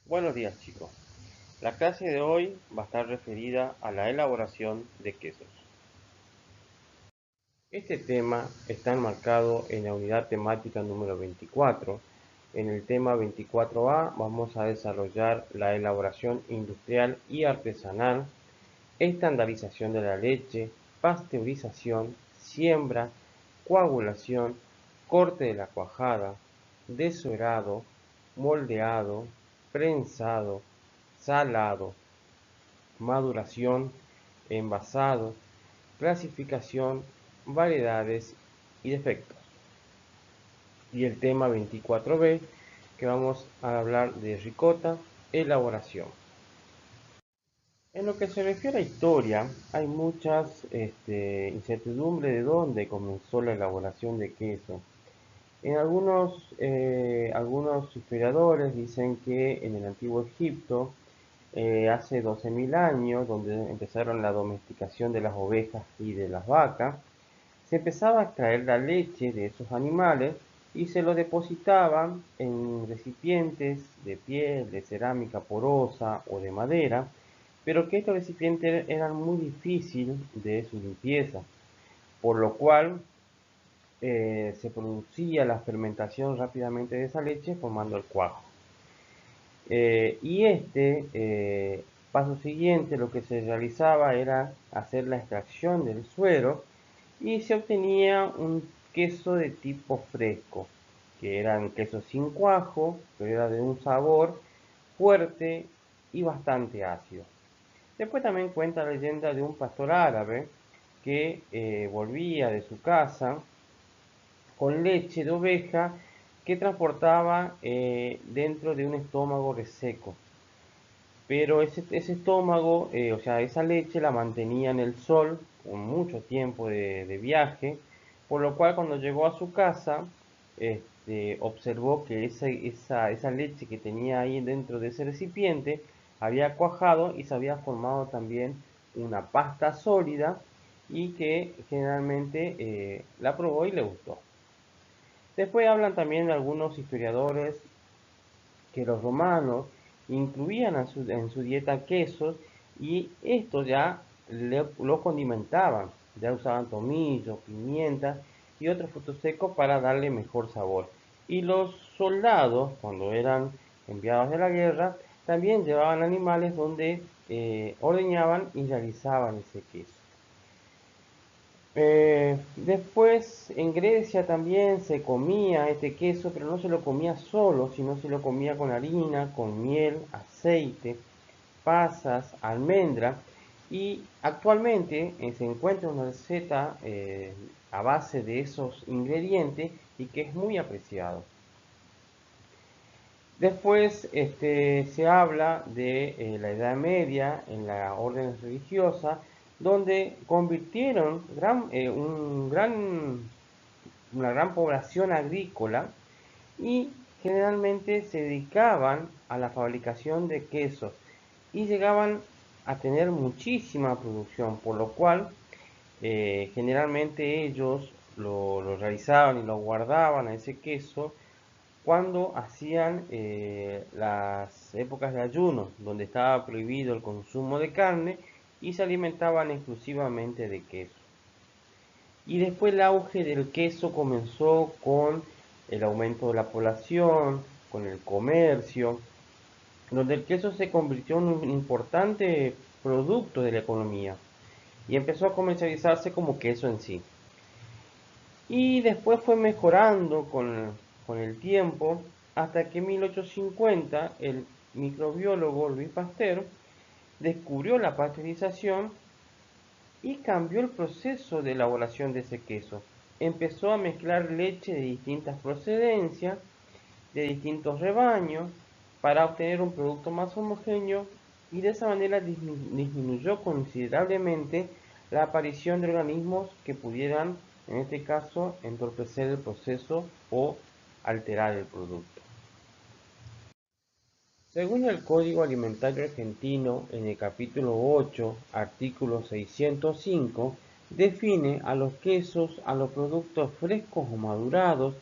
Buenos días chicos, la clase de hoy va a estar referida a la elaboración de quesos. Este tema está enmarcado en la unidad temática número 24. En el tema 24A vamos a desarrollar la elaboración industrial y artesanal, estandarización de la leche, pasteurización, siembra, coagulación, corte de la cuajada, desuerado, moldeado, prensado, salado, maduración, envasado, clasificación, variedades y defectos. Y el tema 24B, que vamos a hablar de ricota, elaboración. En lo que se refiere a historia, hay muchas incertidumbres de dónde comenzó la elaboración de queso. En algunos historiadores dicen que en el antiguo Egipto, hace 12.000 años, donde empezaron la domesticación de las ovejas y de las vacas, se empezaba a extraer la leche de esos animales y se lo depositaban en recipientes de piel, de cerámica porosa o de madera, pero que estos recipientes eran muy difíciles de su limpieza, por lo cual se producía la fermentación rápidamente de esa leche formando el cuajo. Paso siguiente, lo que se realizaba era hacer la extracción del suero y se obtenía un queso de tipo fresco, que eran quesos sin cuajo, pero era de un sabor fuerte y bastante ácido. Después también cuenta la leyenda de un pastor árabe que volvía de su casa con leche de oveja que transportaba dentro de un estómago reseco. Pero ese estómago, o sea, esa leche la mantenía en el sol con mucho tiempo de viaje, por lo cual cuando llegó a su casa, observó que esa leche que tenía ahí dentro de ese recipiente había cuajado y se había formado también una pasta sólida y que generalmente la probó y le gustó. Después hablan también algunos historiadores que los romanos incluían en su dieta quesos y esto ya lo condimentaban, ya usaban tomillo, pimienta y otros frutos secos para darle mejor sabor. Y los soldados, cuando eran enviados de la guerra, también llevaban animales donde ordeñaban y realizaban ese queso. Después en Grecia también se comía este queso, pero no se lo comía solo, sino se lo comía con harina, con miel, aceite, pasas, almendra. Y actualmente se encuentra una receta a base de esos ingredientes y que es muy apreciado. Después se habla de la Edad Media en la orden religiosa, donde convirtieron una gran población agrícola y generalmente se dedicaban a la fabricación de quesos y llegaban a tener muchísima producción, por lo cual generalmente ellos lo realizaban y lo guardaban a ese queso cuando hacían las épocas de ayuno, donde estaba prohibido el consumo de carne y se alimentaban exclusivamente de queso. Y después el auge del queso comenzó con el aumento de la población, con el comercio, donde el queso se convirtió en un importante producto de la economía y empezó a comercializarse como queso en sí. Y después fue mejorando con el tiempo hasta que en 1850 el microbiólogo Louis Pasteur descubrió la pasteurización y cambió el proceso de elaboración de ese queso. Empezó a mezclar leche de distintas procedencias, de distintos rebaños, para obtener un producto más homogéneo y de esa manera disminuyó considerablemente la aparición de organismos que pudieran, en este caso, entorpecer el proceso o alterar el producto. Según el Código Alimentario Argentino, en el capítulo 8, artículo 605, define a los quesos a los productos frescos o madurados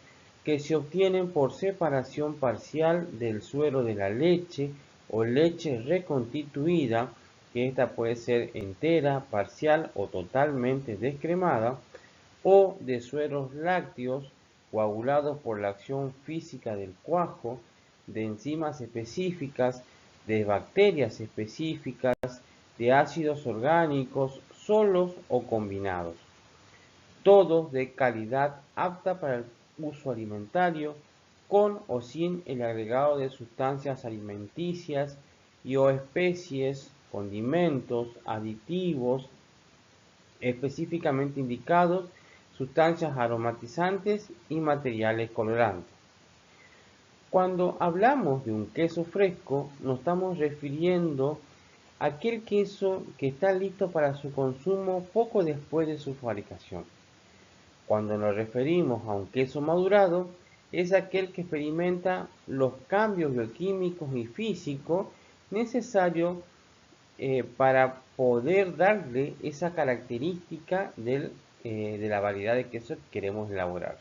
que se obtienen por separación parcial del suero de la leche o leche reconstituida, que esta puede ser entera, parcial o totalmente descremada, o de sueros lácteos coagulados por la acción física del cuajo, de enzimas específicas, de bacterias específicas, de ácidos orgánicos solos o combinados, todos de calidad apta para el uso alimentario, con o sin el agregado de sustancias alimenticias y o especies, condimentos, aditivos específicamente indicados, sustancias aromatizantes y materiales colorantes. Cuando hablamos de un queso fresco, nos estamos refiriendo a aquel queso que está listo para su consumo poco después de su fabricación. Cuando nos referimos a un queso madurado, es aquel que experimenta los cambios bioquímicos y físicos necesarios para poder darle esa característica de la variedad de queso que queremos elaborar.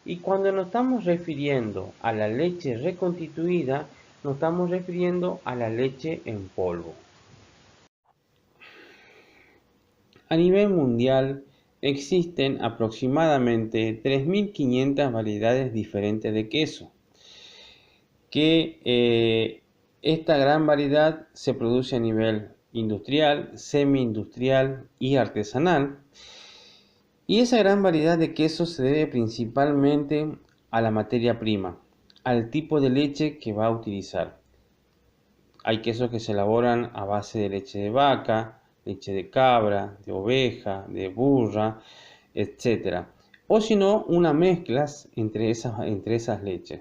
Y cuando nos estamos refiriendo a la leche reconstituida, nos estamos refiriendo a la leche en polvo. A nivel mundial existen aproximadamente 3.500 variedades diferentes de queso, que esta gran variedad se produce a nivel industrial, semi-industrial y artesanal. Y esa gran variedad de quesos se debe principalmente a la materia prima, al tipo de leche que va a utilizar. Hay quesos que se elaboran a base de leche de vaca, leche de cabra, de oveja, de burra, etc. O si no, una mezcla entre esas leches.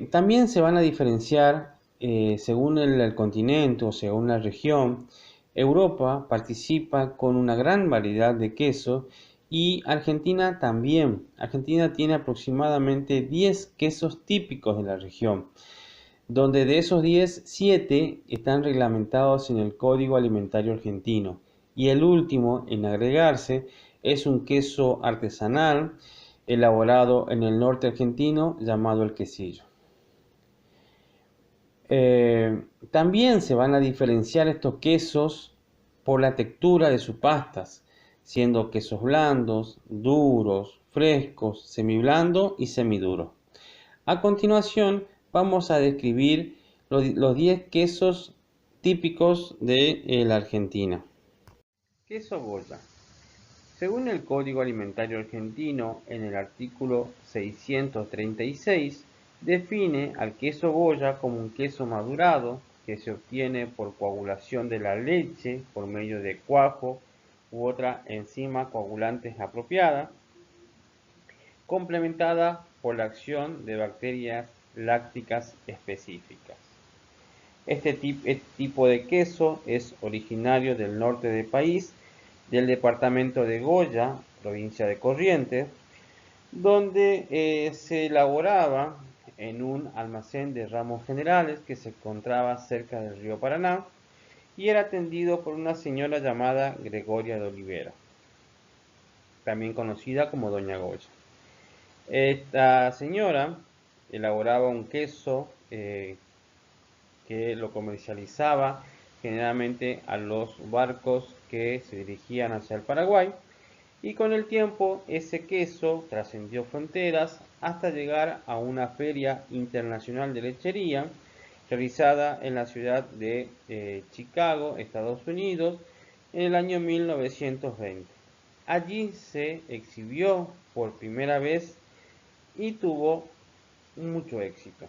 También se van a diferenciar según el continente o según la región. Europa participa con una gran variedad de quesos y Argentina también. Argentina tiene aproximadamente 10 quesos típicos de la región, donde de esos 10, 7 están reglamentados en el Código Alimentario Argentino. Y el último en agregarse es un queso artesanal elaborado en el norte argentino llamado el quesillo. También se van a diferenciar estos quesos por la textura de sus pastas, siendo quesos blandos, duros, frescos, semiblandos y semiduros. A continuación vamos a describir los 10 quesos típicos de la Argentina. Queso Goya. Según el Código Alimentario Argentino, en el artículo 636, define al queso Goya como un queso madurado que se obtiene por coagulación de la leche por medio de cuajo u otra enzima coagulante apropiada, complementada por la acción de bacterias lácticas específicas. Este tipo de queso es originario del norte del país, del departamento de Goya, provincia de Corrientes, donde se elaboraba en un almacén de ramos generales que se encontraba cerca del río Paraná y era atendido por una señora llamada Gregoria de Olivera, también conocida como Doña Goya. Esta señora elaboraba un queso que lo comercializaba generalmente a los barcos que se dirigían hacia el Paraguay, y con el tiempo ese queso trascendió fronteras hasta llegar a una feria internacional de lechería realizada en la ciudad de Chicago, Estados Unidos, en el año 1920. Allí se exhibió por primera vez y tuvo mucho éxito.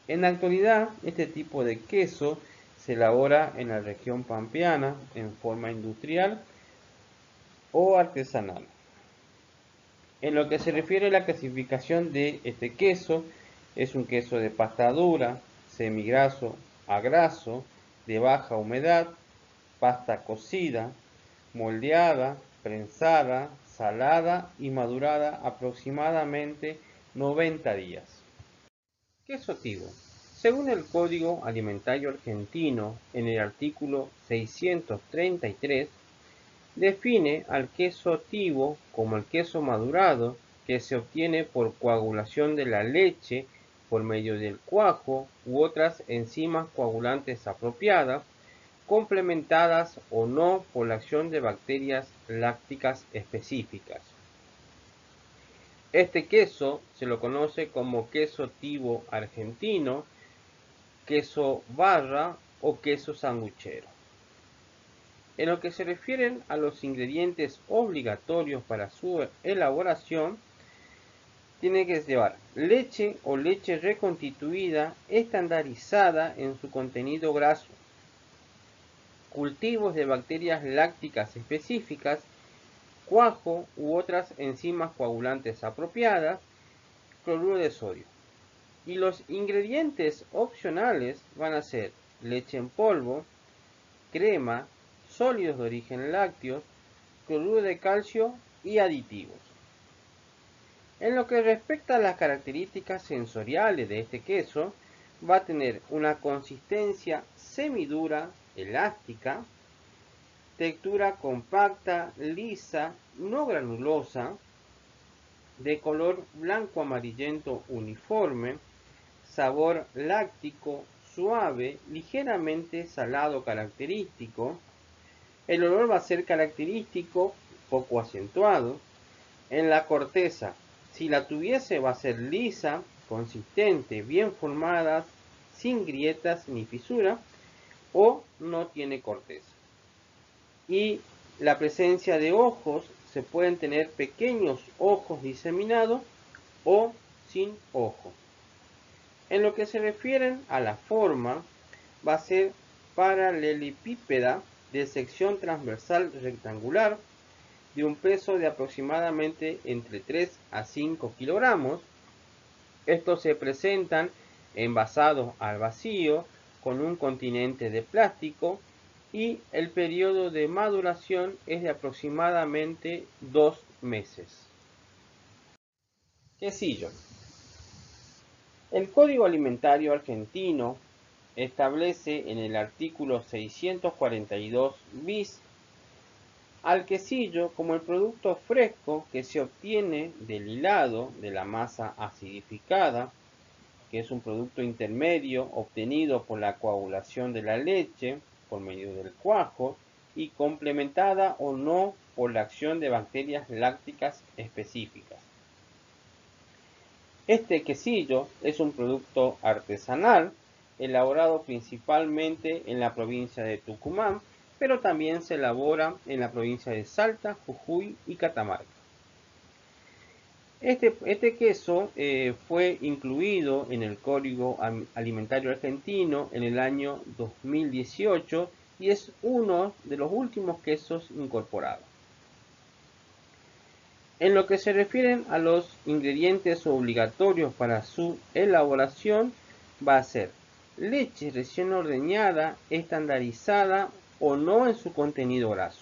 En la actualidad, este tipo de queso se elabora en la región pampeana en forma industrial o artesanal. En lo que se refiere a la clasificación de este queso, es un queso de pasta dura, semigraso a graso, de baja humedad, pasta cocida, moldeada, prensada, salada y madurada aproximadamente 90 días. Queso tivo. Según el Código Alimentario Argentino, en el artículo 633, define al queso tivo como el queso madurado que se obtiene por coagulación de la leche por medio del cuajo u otras enzimas coagulantes apropiadas, complementadas o no por la acción de bacterias lácticas específicas. Este queso se lo conoce como queso tivo argentino, queso barra o queso sanguchero. En lo que se refieren a los ingredientes obligatorios para su elaboración, tiene que llevar leche o leche reconstituida estandarizada en su contenido graso, cultivos de bacterias lácticas específicas, cuajo u otras enzimas coagulantes apropiadas, cloruro de sodio. Y los ingredientes opcionales van a ser leche en polvo, crema, sólidos de origen lácteo, cloruro de calcio y aditivos. En lo que respecta a las características sensoriales de este queso, va a tener una consistencia semidura, elástica, textura compacta, lisa, no granulosa, de color blanco amarillento uniforme, sabor láctico, suave, ligeramente salado característico. El olor va a ser característico, poco acentuado. En la corteza, si la tuviese, va a ser lisa, consistente, bien formada, sin grietas ni fisura, o no tiene corteza. Y la presencia de ojos, se pueden tener pequeños ojos diseminados o sin ojo. En lo que se refieren a la forma, va a ser paralelepípeda de sección transversal rectangular, de un peso de aproximadamente entre 3 a 5 kilogramos. Estos se presentan envasados al vacío con un continente de plástico y el periodo de maduración es de aproximadamente 2 meses. Quesillo. El Código Alimentario Argentino establece en el artículo 642 bis al quesillo como el producto fresco que se obtiene del hilado de la masa acidificada, que es un producto intermedio obtenido por la coagulación de la leche por medio del cuajo y complementada o no por la acción de bacterias lácticas específicas. Este quesillo es un producto artesanal elaborado principalmente en la provincia de Tucumán, pero también se elabora en la provincia de Salta, Jujuy y Catamarca. Este queso fue incluido en el Código Alimentario Argentino en el año 2018 y es uno de los últimos quesos incorporados. En lo que se refieren a los ingredientes obligatorios para su elaboración, va a ser leche recién ordeñada, estandarizada o no en su contenido graso.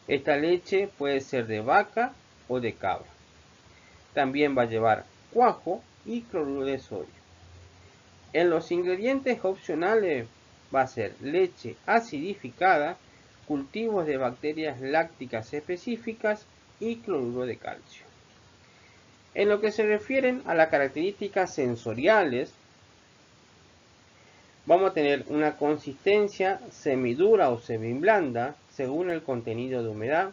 Esta leche puede ser de vaca o de cabra. También va a llevar cuajo y cloruro de sodio. En los ingredientes opcionales va a ser leche acidificada, cultivos de bacterias lácticas específicas y cloruro de calcio. En lo que se refieren a las características sensoriales, vamos a tener una consistencia semidura o semiblanda según el contenido de humedad,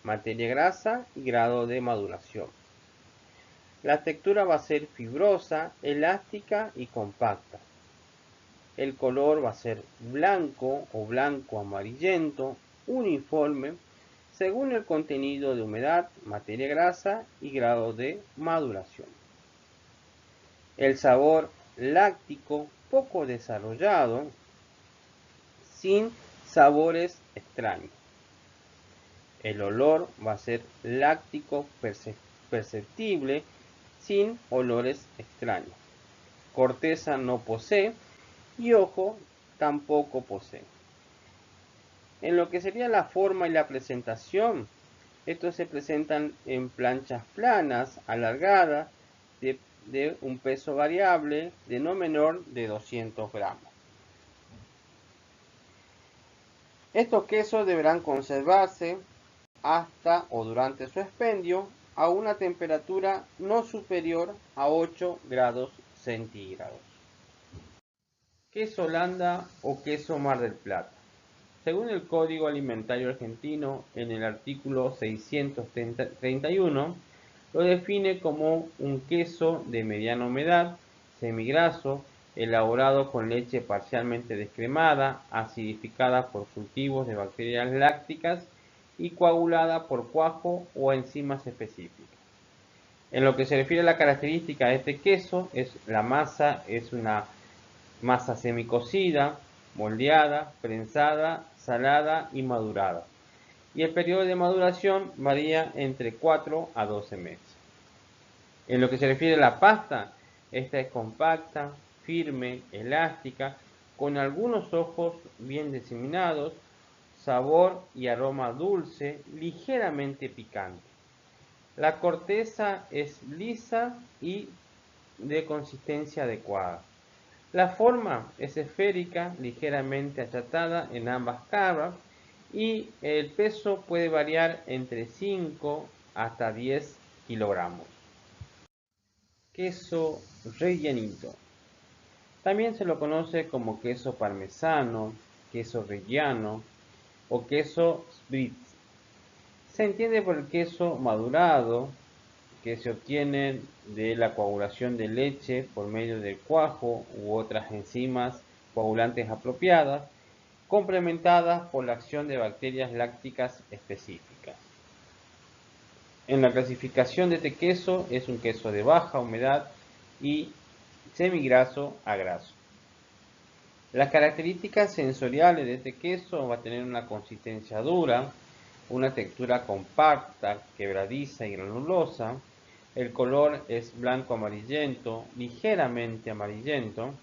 materia grasa y grado de maduración. La textura va a ser fibrosa, elástica y compacta. El color va a ser blanco o blanco amarillento, uniforme, según el contenido de humedad, materia grasa y grado de maduración. El sabor láctico poco desarrollado, sin sabores extraños. El olor va a ser láctico perceptible, sin olores extraños. Corteza no posee y ojo tampoco posee. En lo que sería la forma y la presentación, estos se presentan en planchas planas, alargadas, de un peso variable de no menor de 200 gramos. Estos quesos deberán conservarse hasta o durante su expendio a una temperatura no superior a 8 grados centígrados. Queso Holanda o queso Mar del Plata. Según el Código Alimentario Argentino, en el artículo 631, lo define como un queso de mediana humedad, semigraso, elaborado con leche parcialmente descremada, acidificada por cultivos de bacterias lácticas y coagulada por cuajo o enzimas específicas. En lo que se refiere a la característica de este queso, la masa es una masa semicocida, moldeada, prensada, salada y madurada. Y el periodo de maduración varía entre 4 a 12 meses. En lo que se refiere a la pasta, esta es compacta, firme, elástica, con algunos ojos bien diseminados, sabor y aroma dulce, ligeramente picante. La corteza es lisa y de consistencia adecuada. La forma es esférica, ligeramente achatada en ambas caras y el peso puede variar entre 5 hasta 10 kilogramos. Queso rellenito. También se lo conoce como queso parmesano, queso rellano o queso spritz. Se entiende por el queso madurado que se obtiene de la coagulación de leche por medio del cuajo u otras enzimas coagulantes apropiadas, complementadas por la acción de bacterias lácticas específicas. En la clasificación de este queso es un queso de baja humedad y semigraso a graso. Las características sensoriales de este queso va a tener una consistencia dura, una textura compacta, quebradiza y granulosa. El color es blanco amarillento, ligeramente amarillento.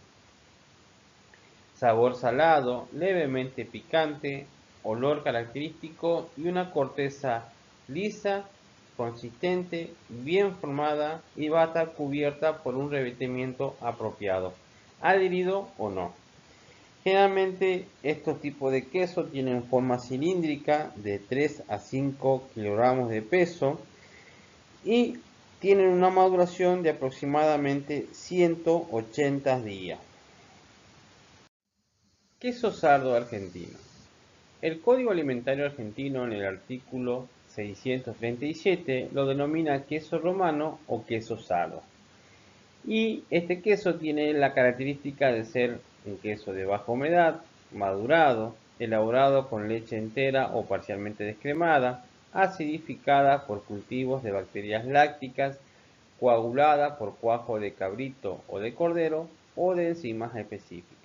Sabor salado, levemente picante, olor característico y una corteza lisa, consistente, bien formada y va a estar cubierta por un revestimiento apropiado, adherido o no. Generalmente estos tipos de queso tienen forma cilíndrica de 3 a 5 kilogramos de peso y tienen una maduración de aproximadamente 180 días. Queso sardo argentino. El Código Alimentario Argentino en el artículo 637 lo denomina queso romano o queso sardo. Y este queso tiene la característica de ser un queso de baja humedad, madurado, elaborado con leche entera o parcialmente descremada, acidificada por cultivos de bacterias lácticas, coagulada por cuajo de cabrito o de cordero o de enzimas específicas.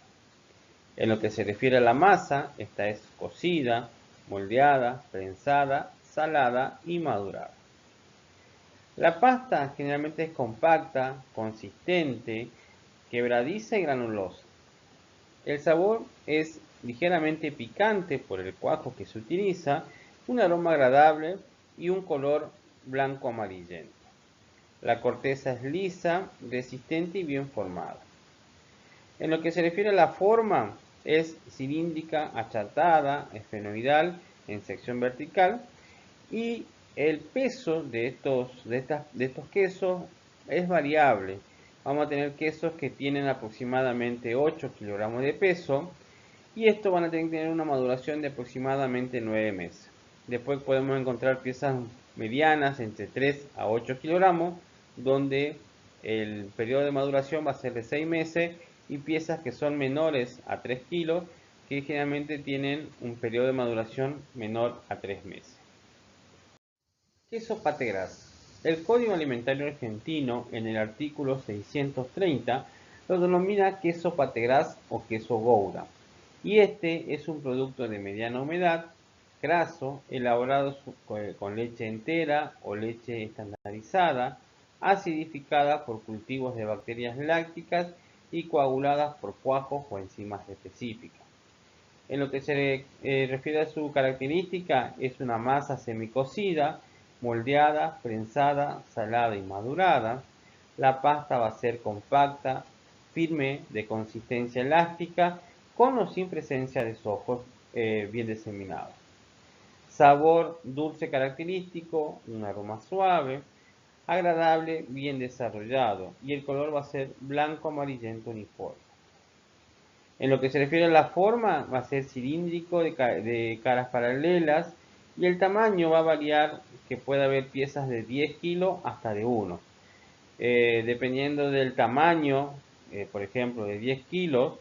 En lo que se refiere a la masa, esta es cocida, moldeada, prensada, salada y madurada. La pasta generalmente es compacta, consistente, quebradiza y granulosa. El sabor es ligeramente picante por el cuajo que se utiliza, un aroma agradable y un color blanco amarillento. La corteza es lisa, resistente y bien formada. En lo que se refiere a la forma, es cilíndrica, achatada, esfenoidal en sección vertical y el peso de estos quesos es variable. Vamos a tener quesos que tienen aproximadamente 8 kilogramos de peso y estos van a tener una maduración de aproximadamente 9 meses. Después podemos encontrar piezas medianas entre 3 a 8 kilogramos donde el periodo de maduración va a ser de 6 meses y piezas que son menores a 3 kilos que generalmente tienen un periodo de maduración menor a 3 meses. Queso pategras. El Código Alimentario Argentino en el artículo 630 lo denomina queso pategras o queso Gouda. Y este es un producto de mediana humedad, graso, elaborado con leche entera o leche estandarizada, acidificada por cultivos de bacterias lácticas y coaguladas por cuajos o enzimas específicas. En lo que se refiere a su característica, es una masa semicocida, moldeada, prensada, salada y madurada. La pasta va a ser compacta, firme, de consistencia elástica, con o sin presencia de sojos bien diseminados. Sabor dulce característico, un aroma suave. agradable, bien desarrollado, y el color va a ser blanco amarillento uniforme. En lo que se refiere a la forma, va a ser cilíndrico de caras paralelas, y el tamaño va a variar, que puede haber piezas de 10 kilos hasta de 1. Dependiendo del tamaño, por ejemplo de 10 kilos,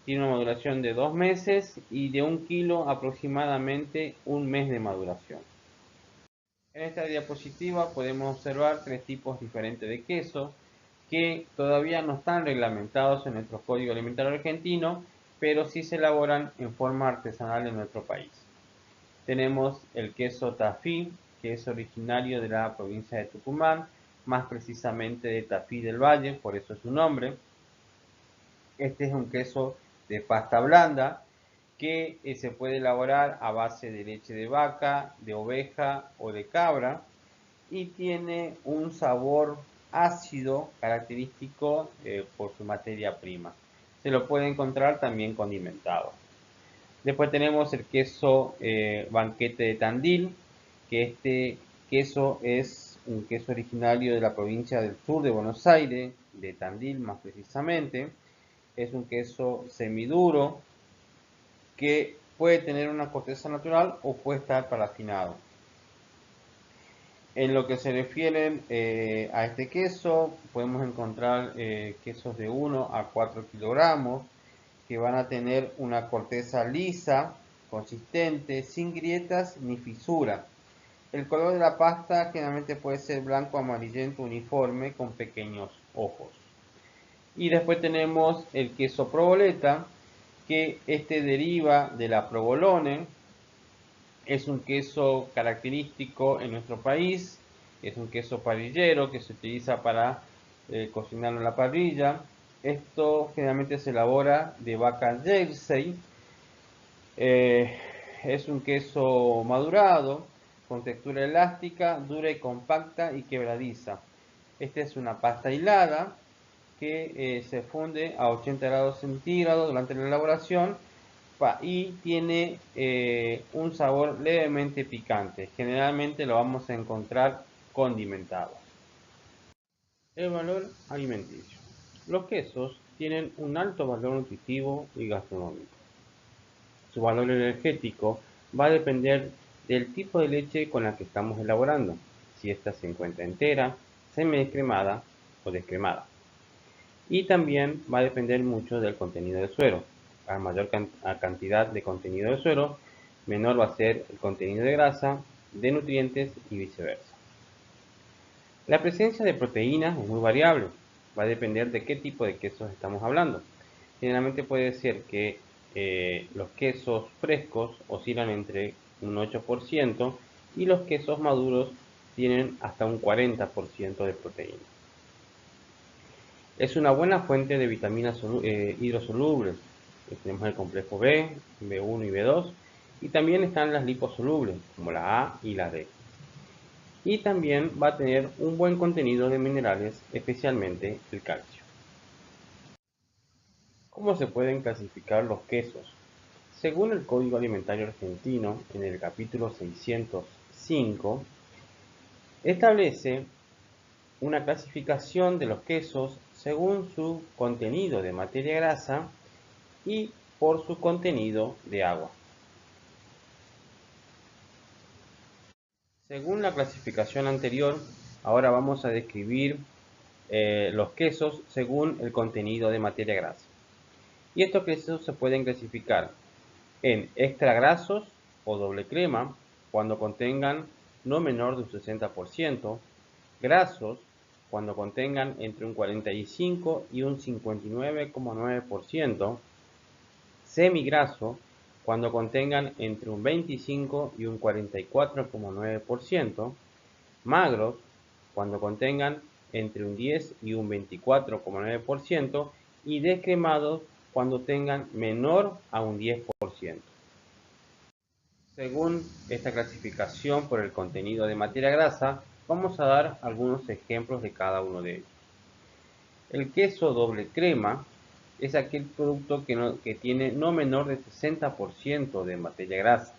tiene una maduración de 2 meses, y de 1 kilo aproximadamente 1 mes de maduración. En esta diapositiva podemos observar 3 tipos diferentes de queso que todavía no están reglamentados en nuestro Código Alimentario Argentino, pero sí se elaboran en forma artesanal en nuestro país. Tenemos el queso Tafí, que es originario de la provincia de Tucumán, más precisamente de Tafí del Valle, por eso es su nombre. Este es un queso de pasta blanda que se puede elaborar a base de leche de vaca, de oveja o de cabra, y tiene un sabor ácido característico por su materia prima. Se lo puede encontrar también condimentado. Después tenemos el queso Banquete de Tandil, que este queso es un queso originario de la provincia del sur de Buenos Aires, de Tandil más precisamente. Es un queso semiduro que puede tener una corteza natural o puede estar parafinado. En lo que se refiere a este queso, podemos encontrar quesos de 1 a 4 kilogramos que van a tener una corteza lisa, consistente, sin grietas ni fisura. El color de la pasta generalmente puede ser blanco amarillento uniforme con pequeños ojos. Y después tenemos el queso provoleta, que este deriva de la provolone. Es un queso característico en nuestro país, es un queso parrillero que se utiliza para cocinarlo en la parrilla. Esto generalmente se elabora de vaca Jersey. Es un queso madurado, con textura elástica, dura y compacta y quebradiza. Esta es una pasta hilada que se funde a 80 grados centígrados durante la elaboración y tiene un sabor levemente picante. Generalmente lo vamos a encontrar condimentado. El valor alimenticio. Los quesos tienen un alto valor nutritivo y gastronómico. Su valor energético va a depender del tipo de leche con la que estamos elaborando, si ésta se encuentra entera, semi-descremada o descremada. Y también va a depender mucho del contenido de suero. A mayor cantidad de contenido de suero, menor va a ser el contenido de grasa, de nutrientes y viceversa. La presencia de proteínas es muy variable, va a depender de qué tipo de quesos estamos hablando. Generalmente puede ser que los quesos frescos oscilan entre un 8% y los quesos maduros tienen hasta un 40% de proteína. Es una buena fuente de vitaminas hidrosolubles. Tenemos el complejo B, B1 y B2, y también están las liposolubles, como la A y la D. Y también va a tener un buen contenido de minerales, especialmente el calcio. ¿Cómo se pueden clasificar los quesos? Según el Código Alimentario Argentino, en el capítulo 605, establece una clasificación de los quesos según su contenido de materia grasa y por su contenido de agua. Según la clasificación anterior, ahora vamos a describir los quesos según el contenido de materia grasa. Y estos quesos se pueden clasificar en extra grasos o doble crema cuando contengan no menor de un 60%, grasos cuando contengan entre un 45 y un 59,9%, semigraso cuando contengan entre un 25 y un 44,9%, magros cuando contengan entre un 10 y un 24,9% y descremados cuando tengan menor a un 10%. Según esta clasificación por el contenido de materia grasa, vamos a dar algunos ejemplos de cada uno de ellos. El queso doble crema es aquel producto que tiene no menor de 60% de materia grasa.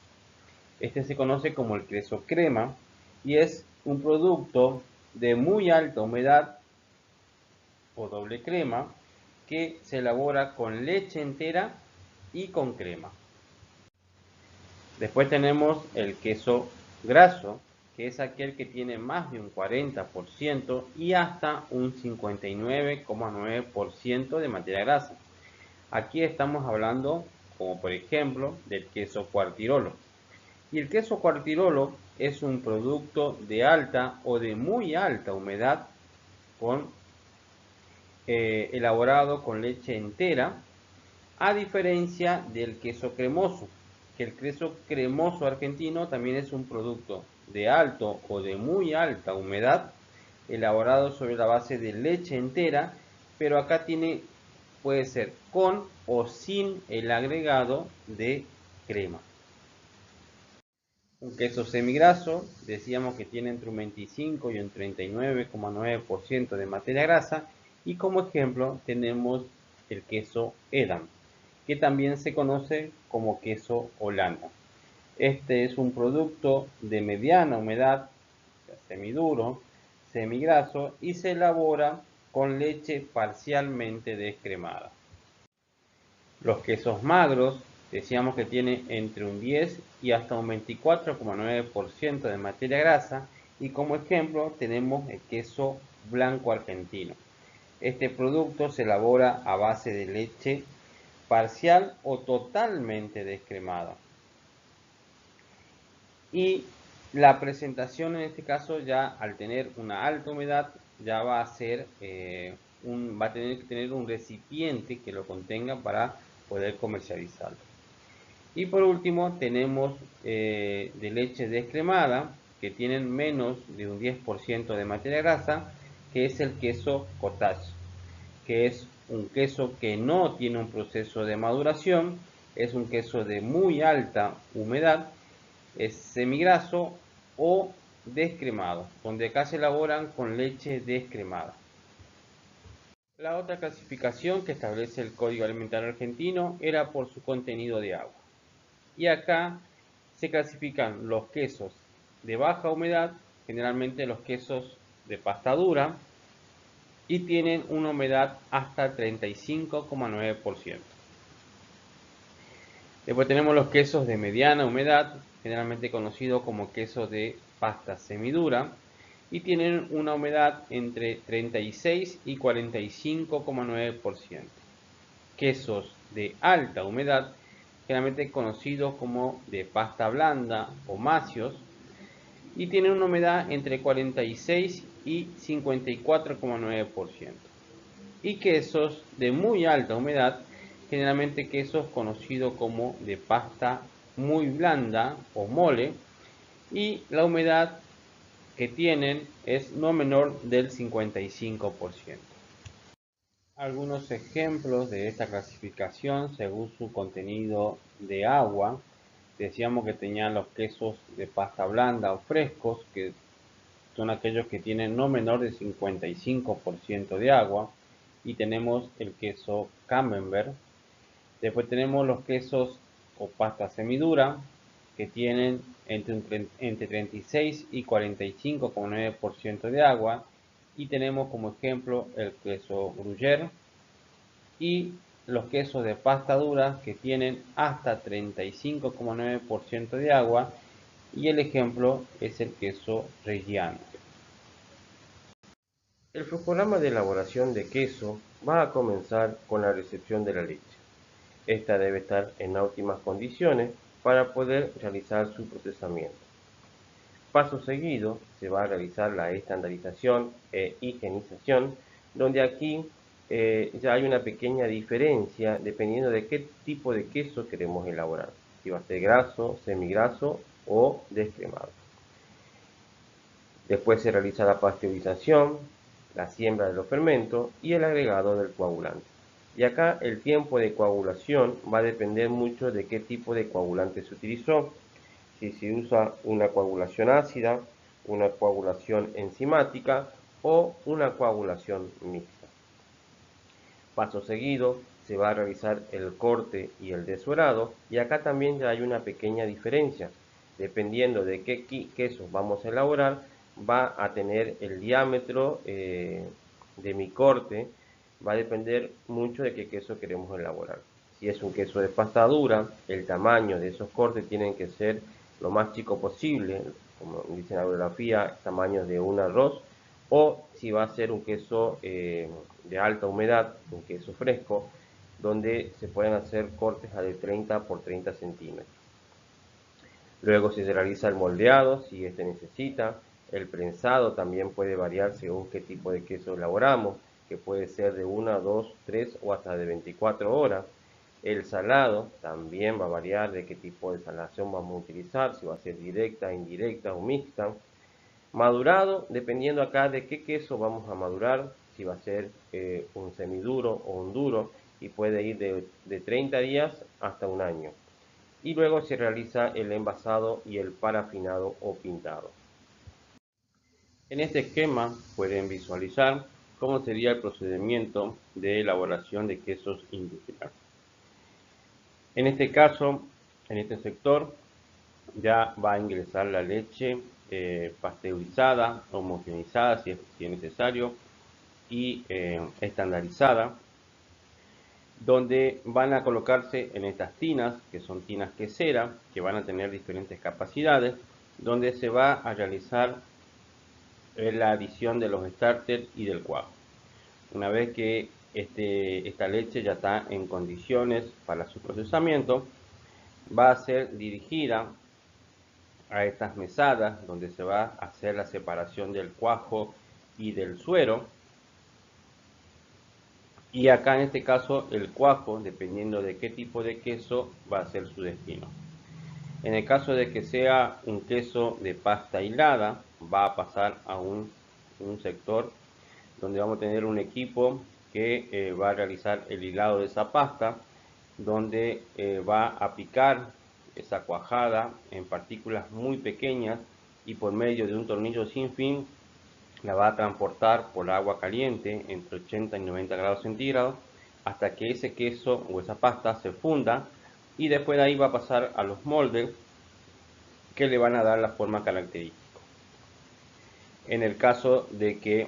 Este se conoce como el queso crema y es un producto de muy alta humedad o doble crema que se elabora con leche entera y con crema. Después tenemos el queso graso, que es aquel que tiene más de un 40% y hasta un 59,9% de materia grasa. Aquí estamos hablando, como por ejemplo, del queso Quartirolo. Y el queso Quartirolo es un producto de alta o de muy alta humedad elaborado con leche entera, a diferencia del queso cremoso, que el queso cremoso argentino también es un producto de alto o de muy alta humedad, elaborado sobre la base de leche entera, pero acá puede ser con o sin el agregado de crema. Un queso semigraso, decíamos que tiene entre un 25 y un 39,9% de materia grasa, y como ejemplo tenemos el queso Edam, que también se conoce como queso Holanda. Este es un producto de mediana humedad, semiduro, semigraso, y se elabora con leche parcialmente descremada. Los quesos magros, decíamos que tiene entre un 10 y hasta un 24,9% de materia grasa, y como ejemplo tenemos el queso blanco argentino. Este producto se elabora a base de leche parcial o totalmente descremada. Y la presentación en este caso, ya al tener una alta humedad, ya va a ser va a tener que tener un recipiente que lo contenga para poder comercializarlo. Y por último tenemos de leche descremada, que tienen menos de un 10% de materia grasa, que es el queso cottage, que es un queso que no tiene un proceso de maduración, es un queso de muy alta humedad, es semigraso o descremado, donde acá se elaboran con leche descremada. La otra clasificación que establece el Código Alimentario Argentino era por su contenido de agua. Y acá se clasifican los quesos de baja humedad, generalmente los quesos de pasta dura, y tienen una humedad hasta 35,9%. Después tenemos los quesos de mediana humedad, generalmente conocidos como queso de pasta semidura, y tienen una humedad entre 36 y 45,9%. Quesos de alta humedad, generalmente conocidos como de pasta blanda o macios, y tienen una humedad entre 46 y 54,9%. Y quesos de muy alta humedad, generalmente quesos conocidos como de pasta muy blanda o mole, y la humedad que tienen es no menor del 55%. Algunos ejemplos de esta clasificación según su contenido de agua. Decíamos que tenían los quesos de pasta blanda o frescos, que son aquellos que tienen no menor de 55% de agua. Y tenemos el queso Camembert. Después tenemos los quesos o pasta semidura, que tienen entre 36 y 45,9% de agua. Y tenemos como ejemplo el queso Gruyère y los quesos de pasta dura, que tienen hasta 35,9% de agua, y el ejemplo es el queso Reggiano. El programa de elaboración de queso va a comenzar con la recepción de la leche. Esta debe estar en óptimas condiciones para poder realizar su procesamiento. Paso seguido se va a realizar la estandarización e higienización, donde aquí ya hay una pequeña diferencia dependiendo de qué tipo de queso queremos elaborar, si va a ser graso, semigraso o descremado. Después se realiza la pasteurización, la siembra de los fermentos y el agregado del coagulante. Y acá el tiempo de coagulación va a depender mucho de qué tipo de coagulante se utilizó. Si se usa una coagulación ácida, una coagulación enzimática o una coagulación mixta. Paso seguido se va a realizar el corte y el desuerado, y acá también ya hay una pequeña diferencia. Dependiendo de qué quesos vamos a elaborar, va a tener el diámetro de mi corte, va a depender mucho de qué queso queremos elaborar. Si es un queso de pasta dura, el tamaño de esos cortes tienen que ser lo más chico posible, como dice la bibliografía, tamaño de un arroz, o si va a ser un queso de alta humedad, un queso fresco, donde se pueden hacer cortes a de 30 por 30 centímetros. Luego si se realiza el moldeado, si este necesita. El prensado también puede variar según qué tipo de queso elaboramos, que puede ser de 1, 2, 3 o hasta de 24 horas. El salado también va a variar de qué tipo de salación vamos a utilizar, si va a ser directa, indirecta o mixta. Madurado, dependiendo acá de qué queso vamos a madurar, si va a ser un semiduro o un duro, y puede ir de 30 días hasta un año. Y luego se realiza el envasado y el parafinado o pintado. En este esquema pueden visualizar cómo sería el procedimiento de elaboración de quesos industriales. En este caso, en este sector, ya va a ingresar la leche pasteurizada, homogeneizada si es necesario, y estandarizada, donde van a colocarse en estas tinas, que son tinas queseras, que van a tener diferentes capacidades, donde se va a realizar la adición de los starters y del cuajo. Una vez que esta leche ya está en condiciones para su procesamiento, va a ser dirigida a estas mesadas donde se va a hacer la separación del cuajo y del suero. Y acá en este caso el cuajo, dependiendo de qué tipo de queso, va a ser su destino. En el caso de que sea un queso de pasta hilada, va a pasar a un sector donde vamos a tener un equipo que va a realizar el hilado de esa pasta, donde va a picar esa cuajada en partículas muy pequeñas y por medio de un tornillo sin fin la va a transportar por agua caliente entre 80 y 90 grados centígrados hasta que ese queso o esa pasta se funda, y después de ahí va a pasar a los moldes que le van a dar la forma característica. En el caso de que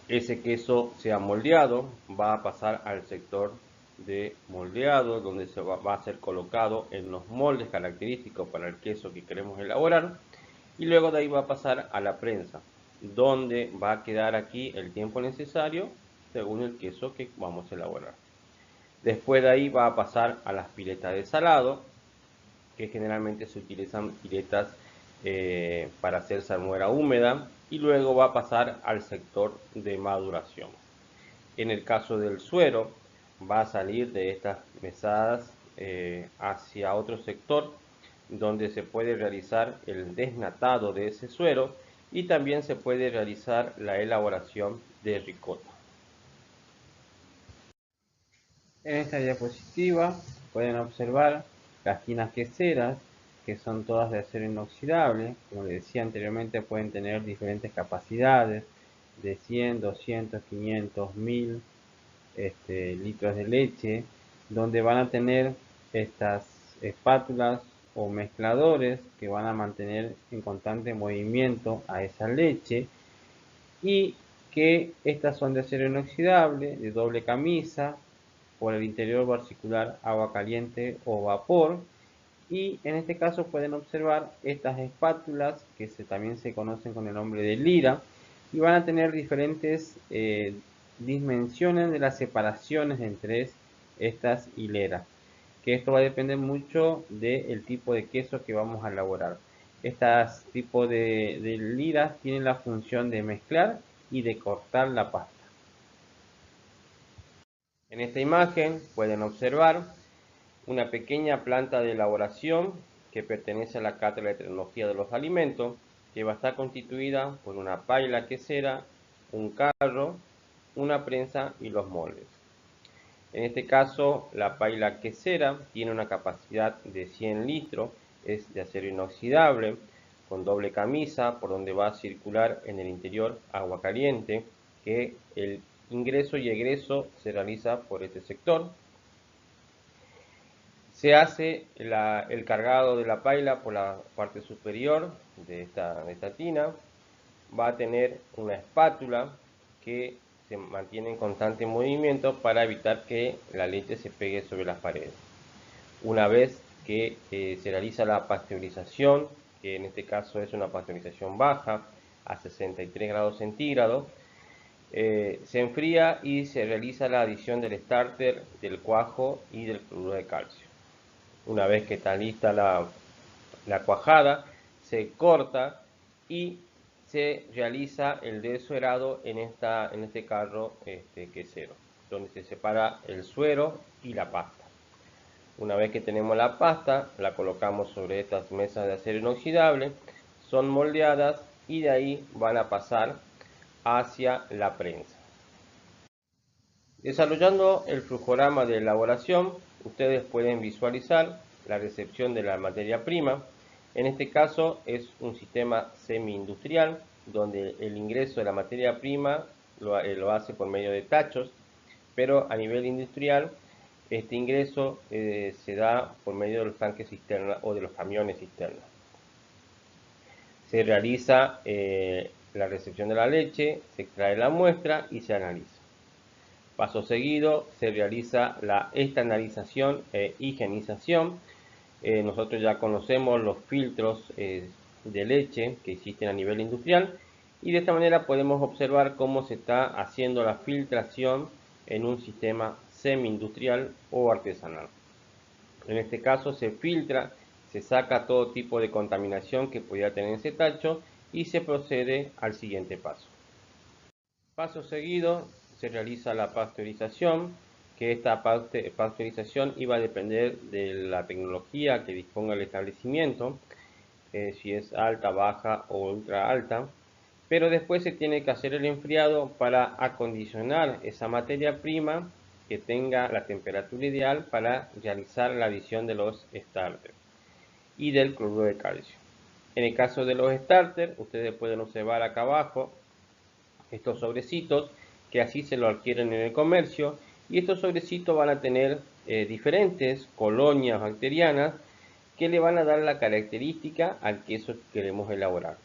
ese queso sea moldeado, va a pasar al sector de moldeado, donde se va a ser colocado en los moldes característicos para el queso que queremos elaborar, y luego de ahí va a pasar a la prensa, donde va a quedar aquí el tiempo necesario según el queso que vamos a elaborar. Después de ahí va a pasar a las piletas de salado, que generalmente se utilizan piletas para hacer salmuera húmeda, y luego va a pasar al sector de maduración. En el caso del suero, va a salir de estas mesadas hacia otro sector donde se puede realizar el desnatado de ese suero, y también se puede realizar la elaboración de ricota. En esta diapositiva pueden observar las tinas queseras, que son todas de acero inoxidable. Como les decía anteriormente, pueden tener diferentes capacidades de 100, 200, 500, 1000 litros de leche, donde van a tener estas espátulas o mezcladores que van a mantener en constante movimiento a esa leche, y que estas son de acero inoxidable, de doble camisa. Por el interior va a circular agua caliente o vapor, y en este caso pueden observar estas espátulas que también se conocen con el nombre de lira, y van a tener diferentes dimensiones de las separaciones entre estas hileras, que esto va a depender mucho del tipo de queso que vamos a elaborar. Estos tipos de liras tienen la función de mezclar y de cortar la pasta. En esta imagen pueden observar una pequeña planta de elaboración que pertenece a la Cátedra de Tecnología de los Alimentos, que va a estar constituida por una paila quesera, un carro, una prensa y los moldes. En este caso, la paila quesera tiene una capacidad de 100 litros, es de acero inoxidable, con doble camisa, por donde va a circular en el interior agua caliente, que el ingreso y egreso se realiza por este sector. Se hace el cargado de la paila por la parte superior de esta tina, va a tener una espátula que se mantiene en constante movimiento para evitar que la leche se pegue sobre las paredes. Una vez que se realiza la pasteurización, que en este caso es una pasteurización baja a 63 grados centígrados, se enfría y se realiza la adición del starter, del cuajo y del cloruro de calcio. Una vez que está lista la cuajada, se corta y se realiza el desuerado en este carro quesero, donde se separa el suero y la pasta. Una vez que tenemos la pasta, la colocamos sobre estas mesas de acero inoxidable, son moldeadas y de ahí van a pasar hacia la prensa. Desarrollando el flujograma de elaboración, ustedes pueden visualizar la recepción de la materia prima. En este caso es un sistema semi-industrial donde el ingreso de la materia prima lo hace por medio de tachos, pero a nivel industrial este ingreso se da por medio de los tanques cisterna o de los camiones cisterna. Se realiza la recepción de la leche, se extrae la muestra y se analiza. Paso seguido se realiza la estandarización e higienización. Nosotros ya conocemos los filtros de leche que existen a nivel industrial y de esta manera podemos observar cómo se está haciendo la filtración en un sistema semi-industrial o artesanal. En este caso se filtra, se saca todo tipo de contaminación que pudiera tener ese tacho y se procede al siguiente paso. Paso seguido se realiza la pasteurización, que esta pasteurización iba a depender de la tecnología que disponga el establecimiento, si es alta, baja o ultra alta, pero después se tiene que hacer el enfriado para acondicionar esa materia prima que tenga la temperatura ideal para realizar la adición de los starters y del cloruro de calcio. En el caso de los starters, ustedes pueden observar acá abajo estos sobrecitos que así se lo adquieren en el comercio y estos sobrecitos van a tener diferentes colonias bacterianas que le van a dar la característica al queso que queremos elaborar.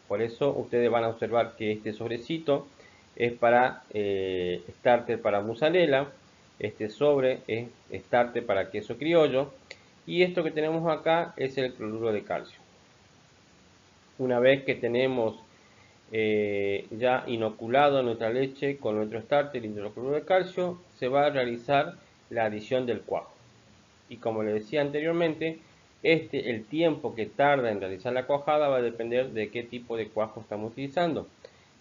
Por eso ustedes van a observar que este sobrecito es para starter para mozzarella, este sobre es starter para queso criollo y esto que tenemos acá es el cloruro de calcio. Una vez que tenemos ya inoculado nuestra leche con nuestro starter y nuestro cloruro de calcio, se va a realizar la adición del cuajo. Y como les decía anteriormente, el tiempo que tarda en realizar la cuajada va a depender de qué tipo de cuajo estamos utilizando.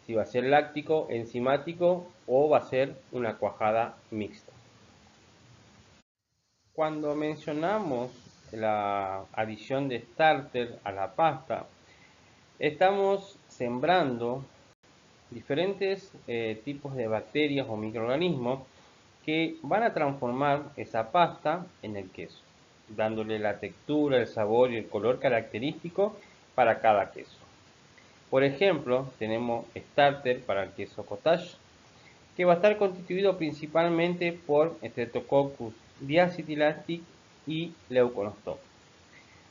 Si va a ser láctico, enzimático o va a ser una cuajada mixta. Cuando mencionamos la adición de starter a la pasta, estamos sembrando diferentes tipos de bacterias o microorganismos que van a transformar esa pasta en el queso, dándole la textura, el sabor y el color característico para cada queso. Por ejemplo, tenemos starter para el queso cottage, que va a estar constituido principalmente por Streptococcus diacetylactic y Leuconostoc.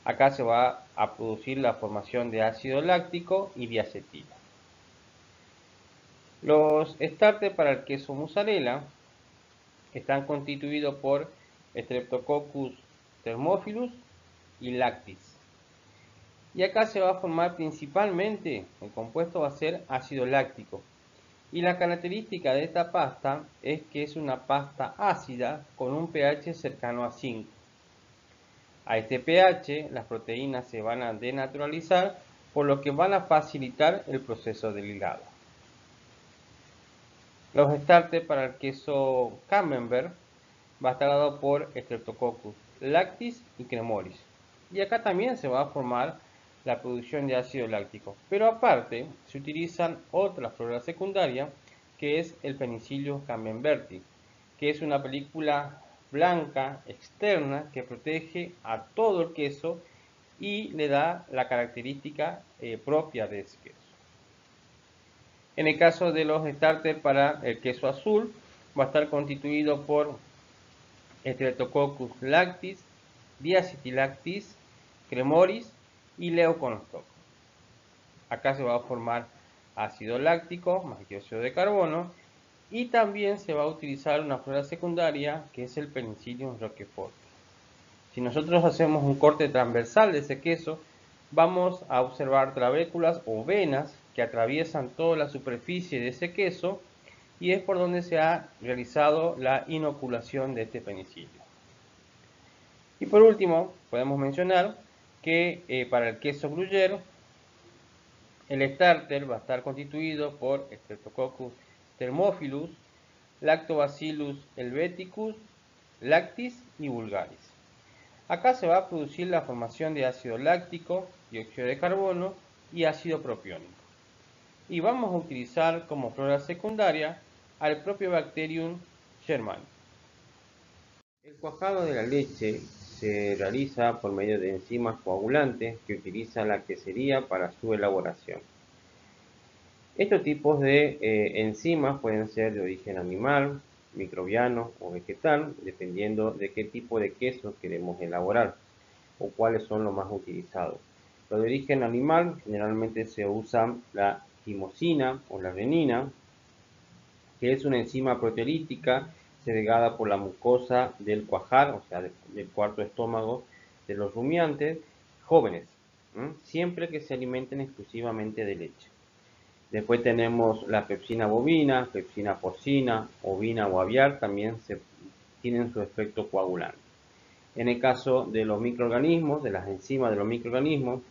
Acá se va a producir la formación de ácido láctico y diacetila. Los starters para el queso mozzarella están constituidos por Streptococcus thermophilus y lactis. Y acá se va a formar principalmente, el compuesto va a ser ácido láctico. Y la característica de esta pasta es que es una pasta ácida con un pH cercano a 5. A este pH las proteínas se van a denaturalizar, por lo que van a facilitar el proceso del hilado. Los starters para el queso camembert va a estar dado por Streptococcus lactis y cremoris. Y acá también se va a formar la producción de ácido láctico. Pero aparte se utilizan otras floras secundarias, que es el Penicillium camemberti, que es una película blanca externa que protege a todo el queso y le da la característica propia de ese queso. En el caso de los starters para el queso azul, va a estar constituido por Streptococcus lactis, diacetylactis, cremoris y Leuconostoc. Acá se va a formar ácido láctico más dióxido de carbono, y también se va a utilizar una flora secundaria que es el Penicillium roquefort. Si nosotros hacemos un corte transversal de ese queso, vamos a observar trabéculas o venas que atraviesan toda la superficie de ese queso, y es por donde se ha realizado la inoculación de este penicilio. Y por último, podemos mencionar que para el queso gruyere, el starter va a estar constituido por Streptococcus thermophilus, Lactobacillus helveticus, lactis y vulgaris. Acá se va a producir la formación de ácido láctico, dióxido de carbono y ácido propiónico. Y vamos a utilizar como flora secundaria al propio Bacterium germani. El cuajado de la leche se realiza por medio de enzimas coagulantes que utiliza la quesería para su elaboración. Estos tipos de enzimas pueden ser de origen animal, microbiano o vegetal, dependiendo de qué tipo de queso queremos elaborar o cuáles son los más utilizados. Los de origen animal generalmente se usa la quimosina o la renina, que es una enzima proteolítica segregada por la mucosa del cuajar, o sea, del cuarto estómago de los rumiantes jóvenes, siempre que se alimenten exclusivamente de leche. Después tenemos la pepsina bovina, pepsina porcina, ovina o aviar, también tienen su efecto coagulante. En el caso de los microorganismos, de las enzimas de los microorganismos,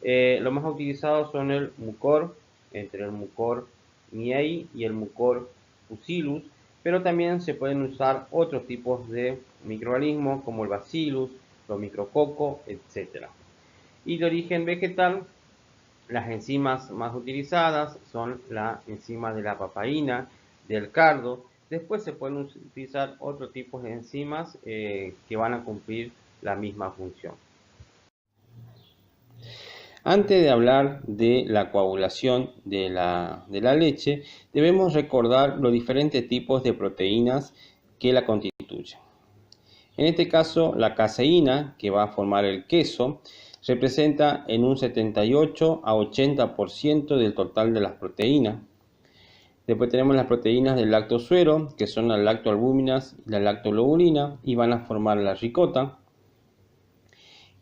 los más utilizados son el mucor, entre el mucor miei y el mucor fusilus, pero también se pueden usar otros tipos de microorganismos como el bacillus, los micrococos, etc. Y de origen vegetal, las enzimas más utilizadas son la enzima de la papaína, del cardo. Después se pueden utilizar otros tipos de enzimas que van a cumplir la misma función. Antes de hablar de la coagulación de la leche, debemos recordar los diferentes tipos de proteínas que la constituyen. En este caso, la caseína, que va a formar el queso, representa en un 78 a 80% del total de las proteínas. Después tenemos las proteínas del lactosuero, que son las lactoalbúminas y la lactolobulina, y van a formar la ricota.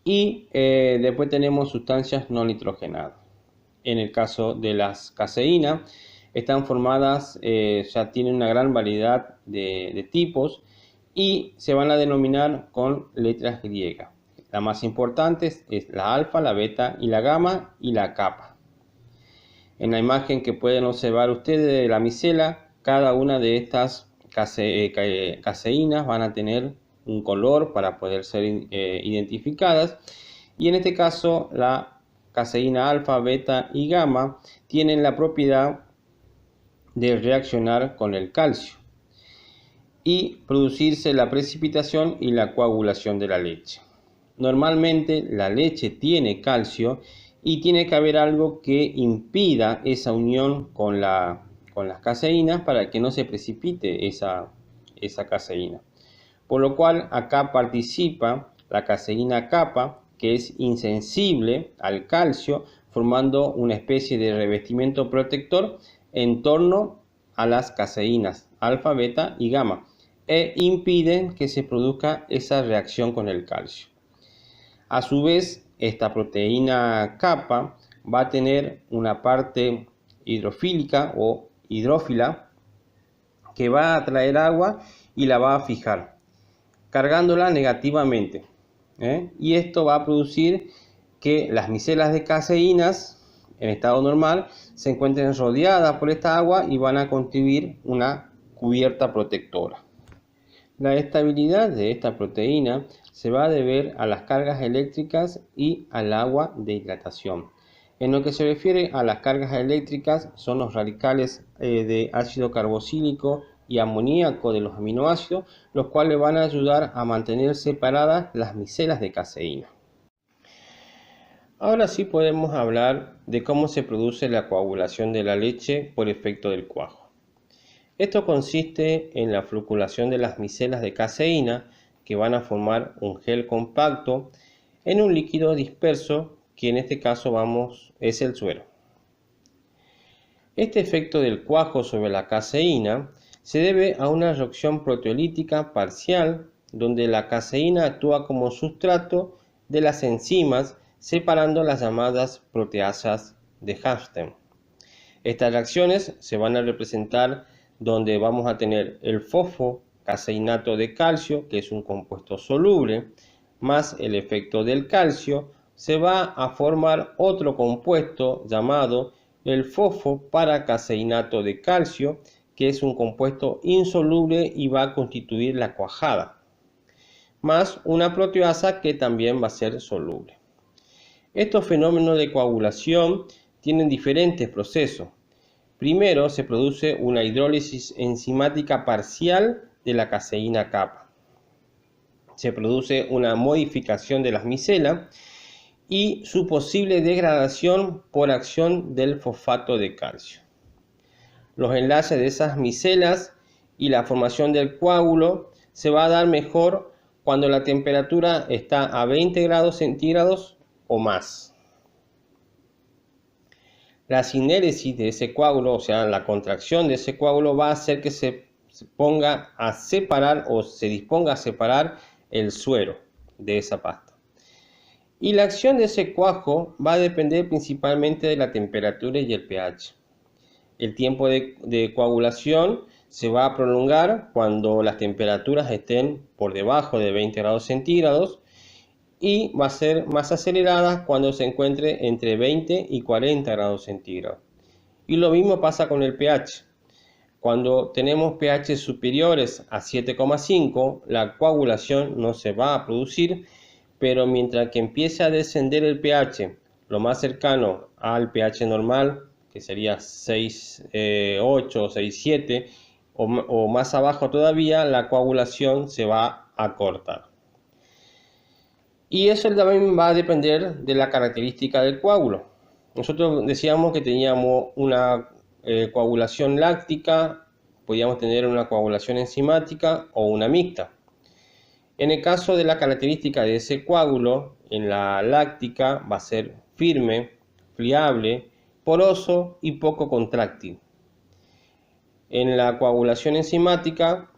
Y después tenemos sustancias no nitrogenadas. En el caso de las caseínas, están formadas, ya tienen una gran variedad de tipos y se van a denominar con letras griegas. Las más importantes es la alfa, la beta y la gamma y la kappa. En la imagen que pueden observar ustedes de la micela, cada una de estas caseínas van a tener un color para poder ser identificadas, y en este caso la caseína alfa, beta y gamma tienen la propiedad de reaccionar con el calcio y producirse la precipitación y la coagulación de la leche. Normalmente la leche tiene calcio y tiene que haber algo que impida esa unión con las caseínas para que no se precipite esa caseína. Por lo cual acá participa la caseína kappa, que es insensible al calcio, formando una especie de revestimiento protector en torno a las caseínas alfa, beta y gamma, e impiden que se produzca esa reacción con el calcio. A su vez, esta proteína kappa va a tener una parte hidrofílica o hidrófila que va a atraer agua y la va a fijar, cargándola negativamente. Y esto va a producir que las micelas de caseínas en estado normal se encuentren rodeadas por esta agua y van a constituir una cubierta protectora. La estabilidad de esta proteína se va a deber a las cargas eléctricas y al agua de hidratación. En lo que se refiere a las cargas eléctricas, son los radicales de ácido carboxílico y amoníaco de los aminoácidos, los cuales van a ayudar a mantener separadas las micelas de caseína. Ahora sí podemos hablar de cómo se produce la coagulación de la leche por efecto del cuajo. Esto consiste en la flocculación de las micelas de caseína, que van a formar un gel compacto en un líquido disperso, que en este caso es el suero. Este efecto del cuajo sobre la caseína se debe a una reacción proteolítica parcial donde la caseína actúa como sustrato de las enzimas separando las llamadas proteasas de Hampsten. Estas reacciones se van a representar donde vamos a tener el fosfocaseinato de calcio, que es un compuesto soluble, más el efecto del calcio, se va a formar otro compuesto llamado el fosfoparacaseinato de calcio, que es un compuesto insoluble y va a constituir la cuajada, más una proteasa que también va a ser soluble. Estos fenómenos de coagulación tienen diferentes procesos. Primero se produce una hidrólisis enzimática parcial de la caseína kappa. Se produce una modificación de las micelas y su posible degradación por acción del fosfato de calcio. Los enlaces de esas micelas y la formación del coágulo se va a dar mejor cuando la temperatura está a 20 grados centígrados o más. La sinéresis de ese coágulo, o sea, la contracción de ese coágulo, va a hacer que se ponga a separar o se disponga a separar el suero de esa pasta. Y la acción de ese cuajo va a depender principalmente de la temperatura y el pH. El tiempo de coagulación se va a prolongar cuando las temperaturas estén por debajo de 20 grados centígrados y va a ser más acelerada cuando se encuentre entre 20 y 40 grados centígrados. Y lo mismo pasa con el pH. Cuando tenemos pH superiores a 7,5, la coagulación no se va a producir, pero mientras que empiece a descender el pH, lo más cercano al pH normal, que sería 6,8 o 6,7, o más abajo todavía, la coagulación se va a cortar. Y eso también va a depender de la característica del coágulo. Nosotros decíamos que teníamos una coagulación láctica, podíamos tener una coagulación enzimática o una mixta. En el caso de la característica de ese coágulo, en la láctica va a ser firme, friable, poroso y poco contráctil. En la coagulación enzimática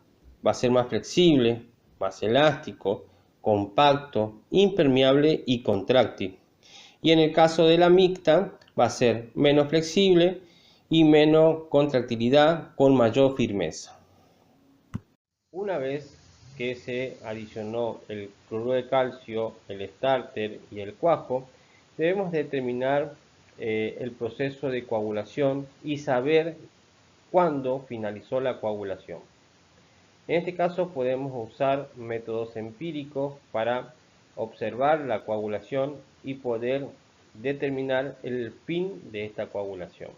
va a ser más flexible, más elástico, compacto, impermeable y contráctil. Y en el caso de la mixta va a ser menos flexible y menos contractilidad con mayor firmeza. Una vez que se adicionó el cloruro de calcio, el starter y el cuajo, debemos determinar el proceso de coagulación y saber cuándo finalizó la coagulación. En este caso podemos usar métodos empíricos para observar la coagulación y poder determinar el fin de esta coagulación.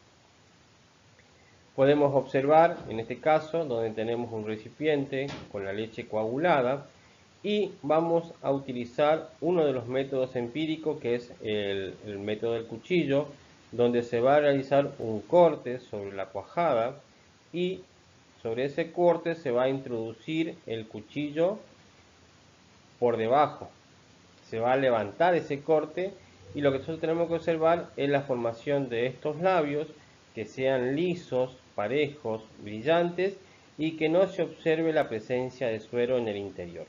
Podemos observar en este caso donde tenemos un recipiente con la leche coagulada y vamos a utilizar uno de los métodos empíricos que es el método del cuchillo, donde se va a realizar un corte sobre la cuajada y sobre ese corte se va a introducir el cuchillo por debajo. Se va a levantar ese corte y lo que nosotros tenemos que observar es la formación de estos labios que sean lisos, parejos, brillantes y que no se observe la presencia de suero en el interior.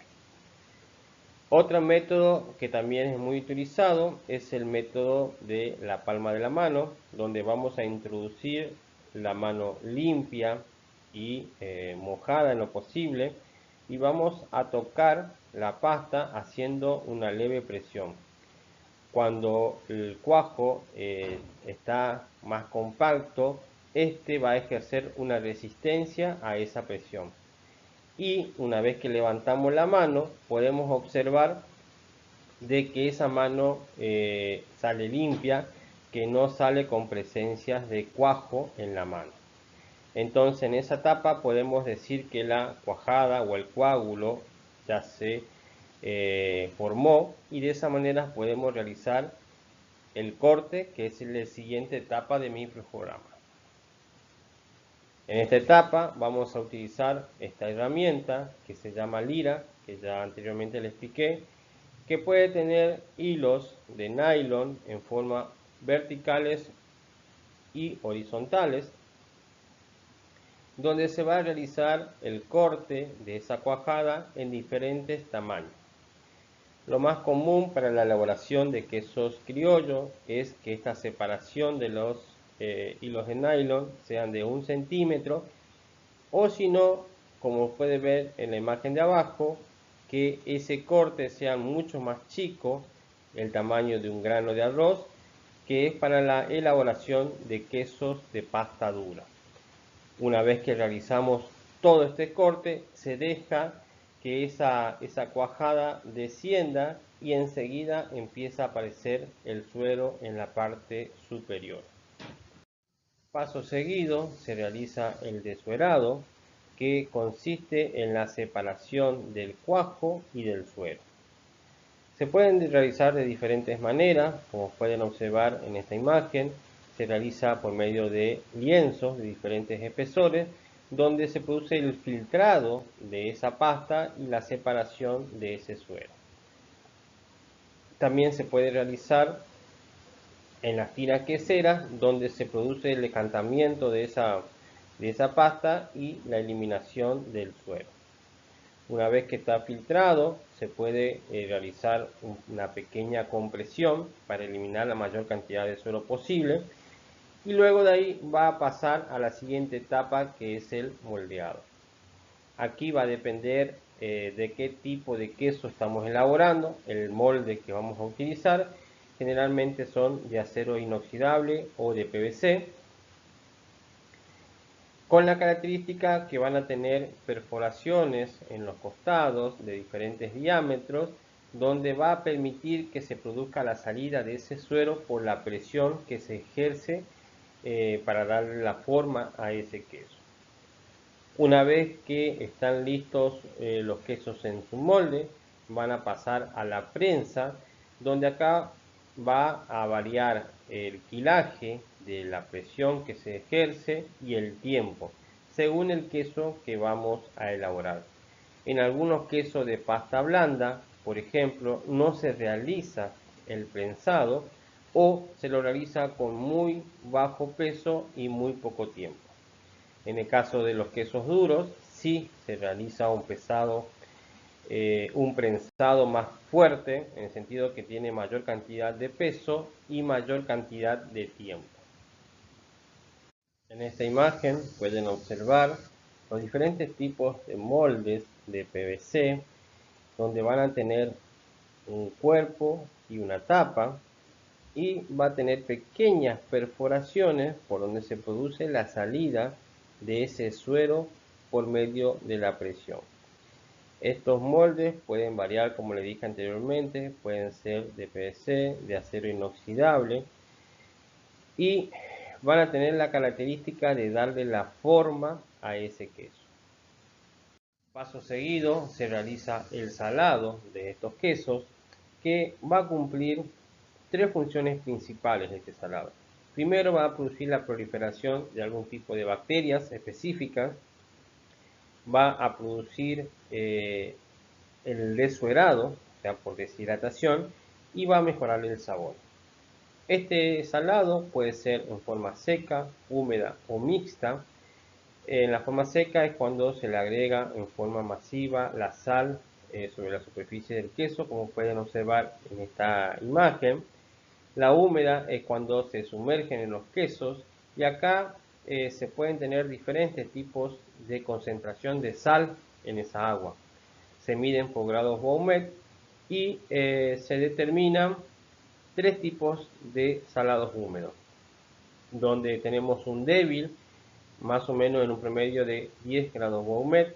Otro método que también es muy utilizado es el método de la palma de la mano, donde vamos a introducir la mano limpia y mojada en lo posible y vamos a tocar la pasta haciendo una leve presión. Cuando el cuajo está más compacto, este va a ejercer una resistencia a esa presión. Y una vez que levantamos la mano, podemos observar de que esa mano sale limpia, que no sale con presencias de cuajo en la mano. Entonces en esa etapa podemos decir que la cuajada o el coágulo ya se formó y de esa manera podemos realizar el corte, que es la siguiente etapa de mi programa. En esta etapa vamos a utilizar esta herramienta que se llama lira, que ya anteriormente les expliqué, que puede tener hilos de nylon en forma verticales y horizontales, donde se va a realizar el corte de esa cuajada en diferentes tamaños. Lo más común para la elaboración de quesos criollos es que esta separación de los hilos de nylon sean de 1 centímetro, o si no, como puede ver en la imagen de abajo, que ese corte sea mucho más chico, el tamaño de un grano de arroz, que es para la elaboración de quesos de pasta dura. Una vez que realizamos todo este corte, se deja que esa cuajada descienda y enseguida empieza a aparecer el suero en la parte superior. Paso seguido se realiza el desuerado, que consiste en la separación del cuajo y del suero. Se pueden realizar de diferentes maneras, como pueden observar en esta imagen. Se realiza por medio de lienzos de diferentes espesores, donde se produce el filtrado de esa pasta y la separación de ese suero. También se puede realizar en las tiras queseras, donde se produce el decantamiento de esa pasta y la eliminación del suero. Una vez que está filtrado, se puede realizar una pequeña compresión para eliminar la mayor cantidad de suero posible, y luego de ahí va a pasar a la siguiente etapa, que es el moldeado. Aquí va a depender de qué tipo de queso estamos elaborando, el molde que vamos a utilizar. Generalmente son de acero inoxidable o de PVC, con la característica que van a tener perforaciones en los costados de diferentes diámetros, donde va a permitir que se produzca la salida de ese suero por la presión que se ejerce para darle la forma a ese queso. Una vez que están listos los quesos en su molde, van a pasar a la prensa, donde acá va a variar el quilaje de la presión que se ejerce y el tiempo, según el queso que vamos a elaborar. En algunos quesos de pasta blanda, por ejemplo, no se realiza el prensado, o se lo realiza con muy bajo peso y muy poco tiempo. En el caso de los quesos duros, sí se realiza un prensado más fuerte, en el sentido que tiene mayor cantidad de peso y mayor cantidad de tiempo. En esta imagen pueden observar los diferentes tipos de moldes de PVC, donde van a tener un cuerpo y una tapa, y va a tener pequeñas perforaciones por donde se produce la salida de ese suero por medio de la presión. Estos moldes pueden variar, como le dije anteriormente, pueden ser de PVC, de acero inoxidable, y van a tener la característica de darle la forma a ese queso. Paso seguido se realiza el salado de estos quesos, que va a cumplir tres funciones principales de este salado. Primero, va a producir la proliferación de algún tipo de bacterias específicas, va a producir el desuerado, o sea, por deshidratación, y va a mejorar el sabor. Este salado puede ser en forma seca, húmeda o mixta. En la forma seca es cuando se le agrega en forma masiva la sal sobre la superficie del queso, como pueden observar en esta imagen. La húmeda es cuando se sumergen en los quesos, y acá se pueden tener diferentes tipos de concentración de sal en esa agua. Se miden por grados Boumet y se determinan tres tipos de salados húmedos, donde tenemos un débil más o menos en un promedio de 10 grados Boumet,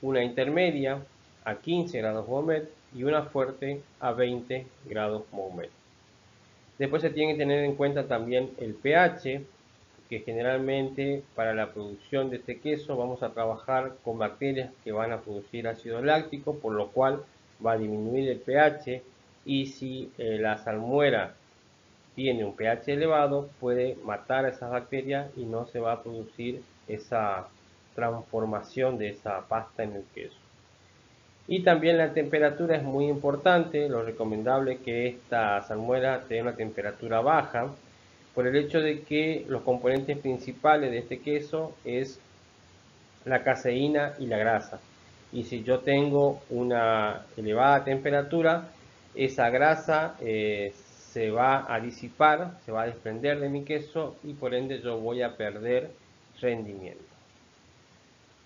una intermedia a 15 grados Boumet y una fuerte a 20 grados Boumet. Después se tiene que tener en cuenta también el pH, que generalmente para la producción de este queso vamos a trabajar con bacterias que van a producir ácido láctico, por lo cual va a disminuir el pH, y si la salmuera tiene un pH elevado, puede matar a esas bacterias y no se va a producir esa transformación de esa pasta en el queso. Y también la temperatura es muy importante. Lo recomendable es que esta salmuera tenga una temperatura baja, por el hecho de que los componentes principales de este queso es la caseína y la grasa. Y si yo tengo una elevada temperatura, esa grasa se va a disipar, se va a desprender de mi queso y por ende yo voy a perder rendimiento.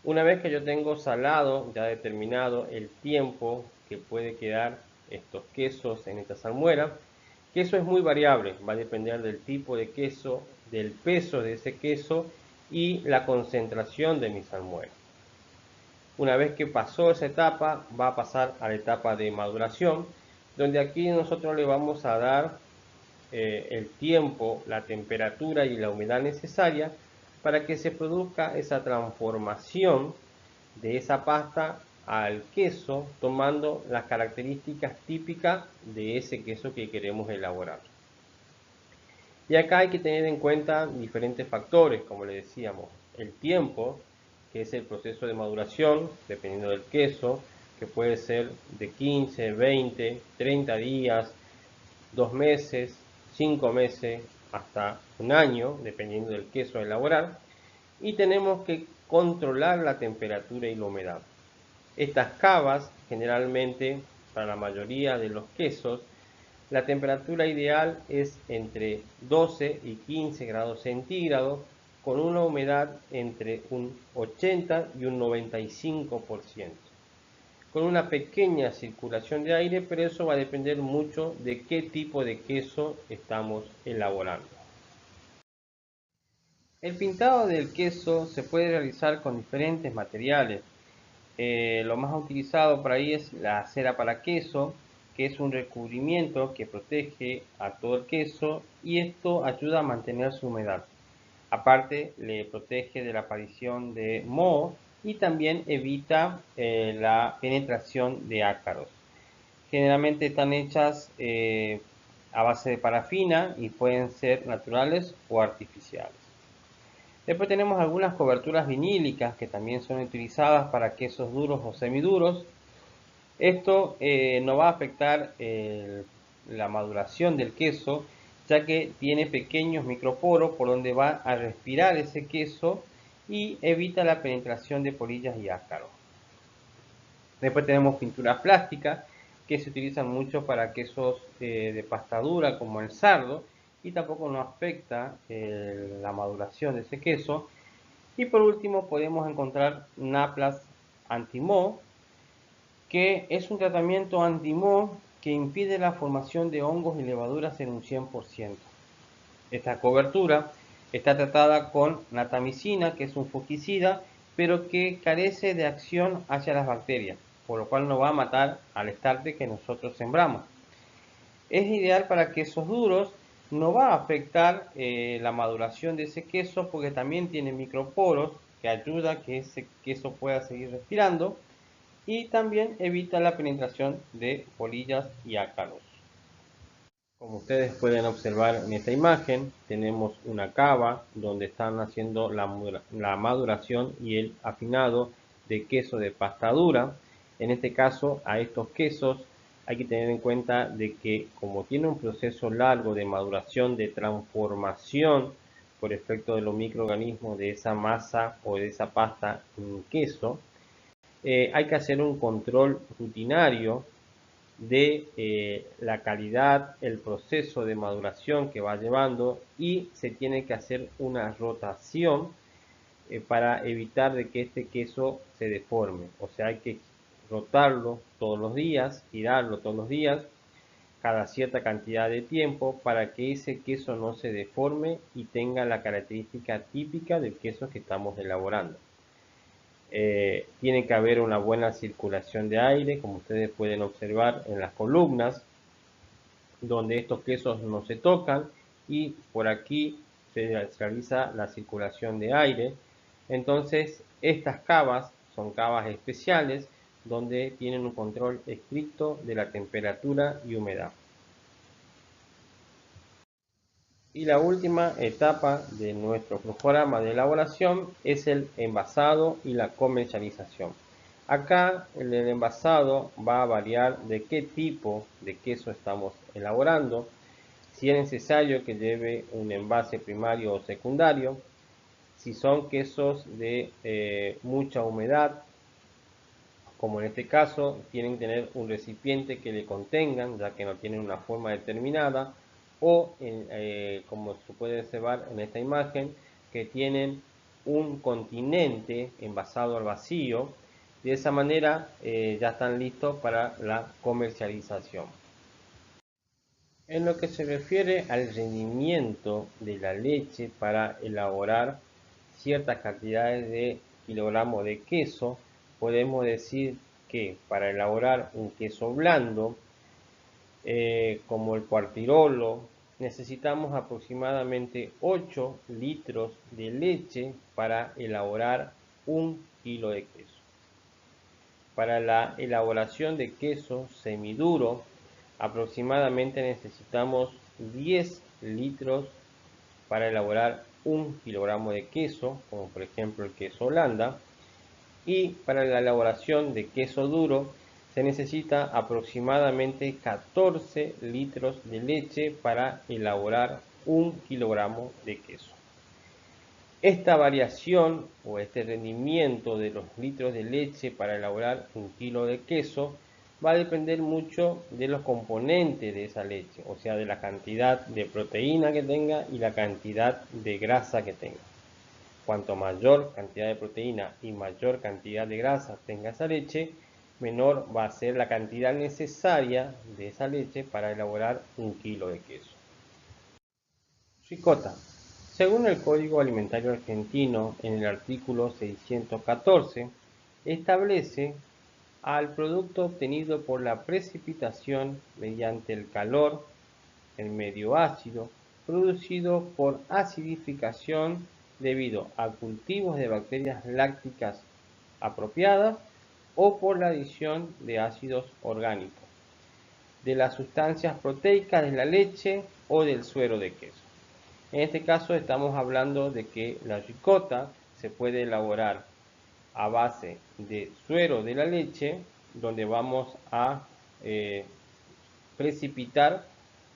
Una vez que yo tengo salado, ya determinado el tiempo que puede quedar estos quesos en esta salmuera, que eso es muy variable, va a depender del tipo de queso, del peso de ese queso y la concentración de mi salmuera. Una vez que pasó esa etapa, va a pasar a la etapa de maduración, donde aquí nosotros le vamos a dar el tiempo, la temperatura y la humedad necesaria para que se produzca esa transformación de esa pasta al queso, tomando las características típicas de ese queso que queremos elaborar. Y acá hay que tener en cuenta diferentes factores, como le decíamos, el tiempo, que es el proceso de maduración, dependiendo del queso, que puede ser de 15, 20, 30 días, 2 meses, 5 meses, hasta un año, dependiendo del queso a elaborar. Y tenemos que controlar la temperatura y la humedad. Estas cavas, generalmente, para la mayoría de los quesos, la temperatura ideal es entre 12 y 15 grados centígrados, con una humedad entre un 80 y un 95%, con una pequeña circulación de aire, pero eso va a depender mucho de qué tipo de queso estamos elaborando. El pintado del queso se puede realizar con diferentes materiales. Lo más utilizado por ahí es la cera para queso, que es un recubrimiento que protege a todo el queso y esto ayuda a mantener su humedad. Aparte, le protege de la aparición de moho y también evita la penetración de ácaros. Generalmente están hechas a base de parafina y pueden ser naturales o artificiales. Después tenemos algunas coberturas vinílicas que también son utilizadas para quesos duros o semiduros. Esto no va a afectar la maduración del queso, ya que tiene pequeños microporos por donde va a respirar ese queso y evita la penetración de polillas y ácaros. Después tenemos pinturas plásticas que se utilizan mucho para quesos de pasta dura como el sardo y tampoco no afecta la maduración de ese queso. Y por último podemos encontrar naplas anti-moho, que es un tratamiento anti-moho que impide la formación de hongos y levaduras en un 100%. Esta cobertura está tratada con natamicina, que es un fungicida, pero que carece de acción hacia las bacterias, por lo cual no va a matar al estarte que nosotros sembramos. Es ideal para quesos duros, no va a afectar la maduración de ese queso porque también tiene microporos que ayuda a que ese queso pueda seguir respirando y también evita la penetración de polillas y ácaros. Como ustedes pueden observar en esta imagen, tenemos una cava donde están haciendo la maduración y el afinado de queso de pasta dura. En este caso, a estos quesos hay que tener en cuenta de que como tiene un proceso largo de maduración, de transformación por efecto de los microorganismos de esa masa o de esa pasta en queso, hay que hacer un control rutinario de la calidad, el proceso de maduración que va llevando y se tiene que hacer una rotación para evitar de que este queso se deforme. O sea, hay que rotarlo todos los días, girarlo todos los días, cada cierta cantidad de tiempo para que ese queso no se deforme y tenga la característica típica del queso que estamos elaborando. Tiene que haber una buena circulación de aire, como ustedes pueden observar en las columnas, donde estos quesos no se tocan y por aquí se realiza la circulación de aire. Entonces, estas cavas son cavas especiales donde tienen un control estricto de la temperatura y humedad. Y la última etapa de nuestro programa de elaboración es el envasado y la comercialización. Acá el envasado va a variar de qué tipo de queso estamos elaborando, si es necesario que lleve un envase primario o secundario, Si son quesos de mucha humedad, como en este caso, tienen que tener un recipiente que le contengan, ya que no tienen una forma determinada, o como se puede observar en esta imagen, que tienen un continente envasado al vacío. De esa manera ya están listos para la comercialización. En lo que se refiere al rendimiento de la leche para elaborar ciertas cantidades de kilogramos de queso, podemos decir que para elaborar un queso blando, como el Cuartirolo, necesitamos aproximadamente 8 litros de leche para elaborar 1 kilo de queso. Para la elaboración de queso semiduro, aproximadamente necesitamos 10 litros para elaborar 1 kilogramo de queso, como por ejemplo el queso Holanda. Y para la elaboración de queso duro se necesita aproximadamente 14 litros de leche para elaborar 1 kilogramo de queso. Esta variación o este rendimiento de los litros de leche para elaborar 1 kilo de queso va a depender mucho de los componentes de esa leche, o sea, de la cantidad de proteína que tenga y la cantidad de grasa que tenga. Cuanto mayor cantidad de proteína y mayor cantidad de grasa tenga esa leche, menor va a ser la cantidad necesaria de esa leche para elaborar 1 kilo de queso. Ricota. Según el Código Alimentario Argentino, en el artículo 614, establece al producto obtenido por la precipitación mediante el calor, el medio ácido, producido por acidificación debido a cultivos de bacterias lácticas apropiadas o por la adición de ácidos orgánicos, de las sustancias proteicas de la leche o del suero de queso. En este caso estamos hablando de que la ricota se puede elaborar a base de suero de la leche, donde vamos a precipitar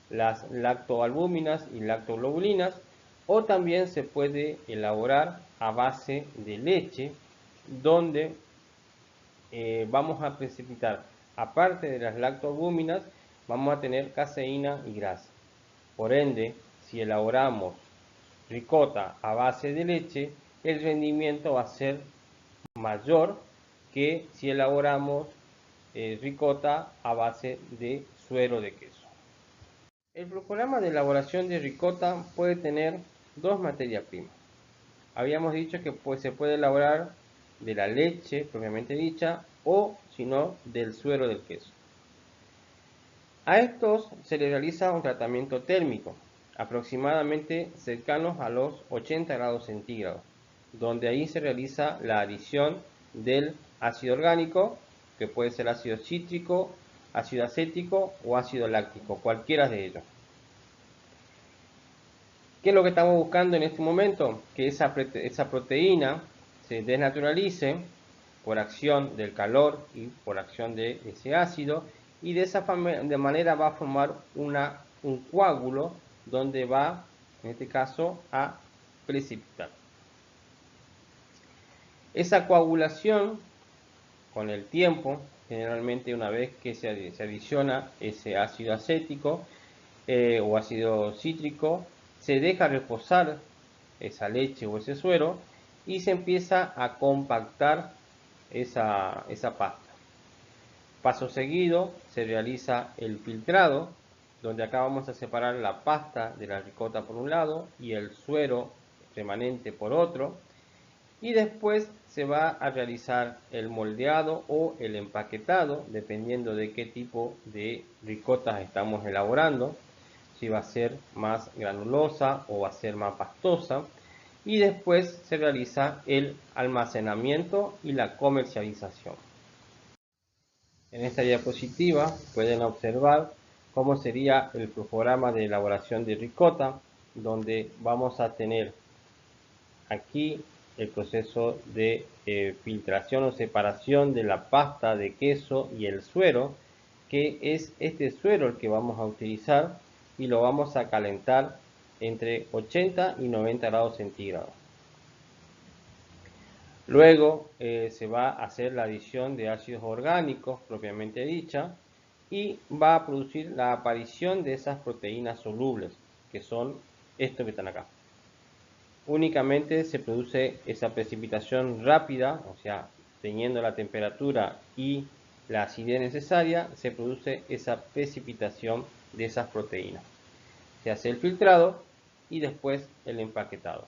las lactoalbúminas y lactoglobulinas, o también se puede elaborar a base de leche, donde vamos a precipitar, aparte de las lactoalbúminas, vamos a tener caseína y grasa. Por ende, si elaboramos ricota a base de leche, el rendimiento va a ser mayor que si elaboramos ricota a base de suero de queso. El programa de elaboración de ricota puede tener dos materias primas. Habíamos dicho que se puede elaborar de la leche propiamente dicha o, si no, del suero del queso. A estos se les realiza un tratamiento térmico, aproximadamente cercanos a los 80 grados centígrados, donde ahí se realiza la adición del ácido orgánico, que puede ser ácido cítrico, ácido acético o ácido láctico, cualquiera de ellos. ¿Qué es lo que estamos buscando en este momento? Que esa proteína se desnaturalice por acción del calor y por acción de ese ácido, y de esa manera va a formar un coágulo donde va, en este caso, a precipitar. Esa coagulación, con el tiempo, generalmente una vez que se adiciona ese ácido acético o ácido cítrico, se deja reposar esa leche o ese suero y se empieza a compactar esa pasta. Paso seguido se realiza el filtrado, donde acá vamos a separar la pasta de la ricota por un lado y el suero remanente por otro, y después se va a realizar el moldeado o el empaquetado, dependiendo de qué tipo de ricotas estamos elaborando, si va a ser más granulosa o va a ser más pastosa, y después se realiza el almacenamiento y la comercialización. En esta diapositiva pueden observar cómo sería el programa de elaboración de ricota, donde vamos a tener aquí el proceso de filtración o separación de la pasta de queso y el suero, que es este suero el que vamos a utilizar y lo vamos a calentar entre 80 y 90 grados centígrados. Luego se va a hacer la adición de ácidos orgánicos propiamente dicha y va a producir la aparición de esas proteínas solubles, que son estos que están acá. Únicamente se produce esa precipitación rápida, o sea, teniendo la temperatura y la acidez necesaria, se produce esa precipitación de esas proteínas. Se hace el filtrado y después el empaquetado.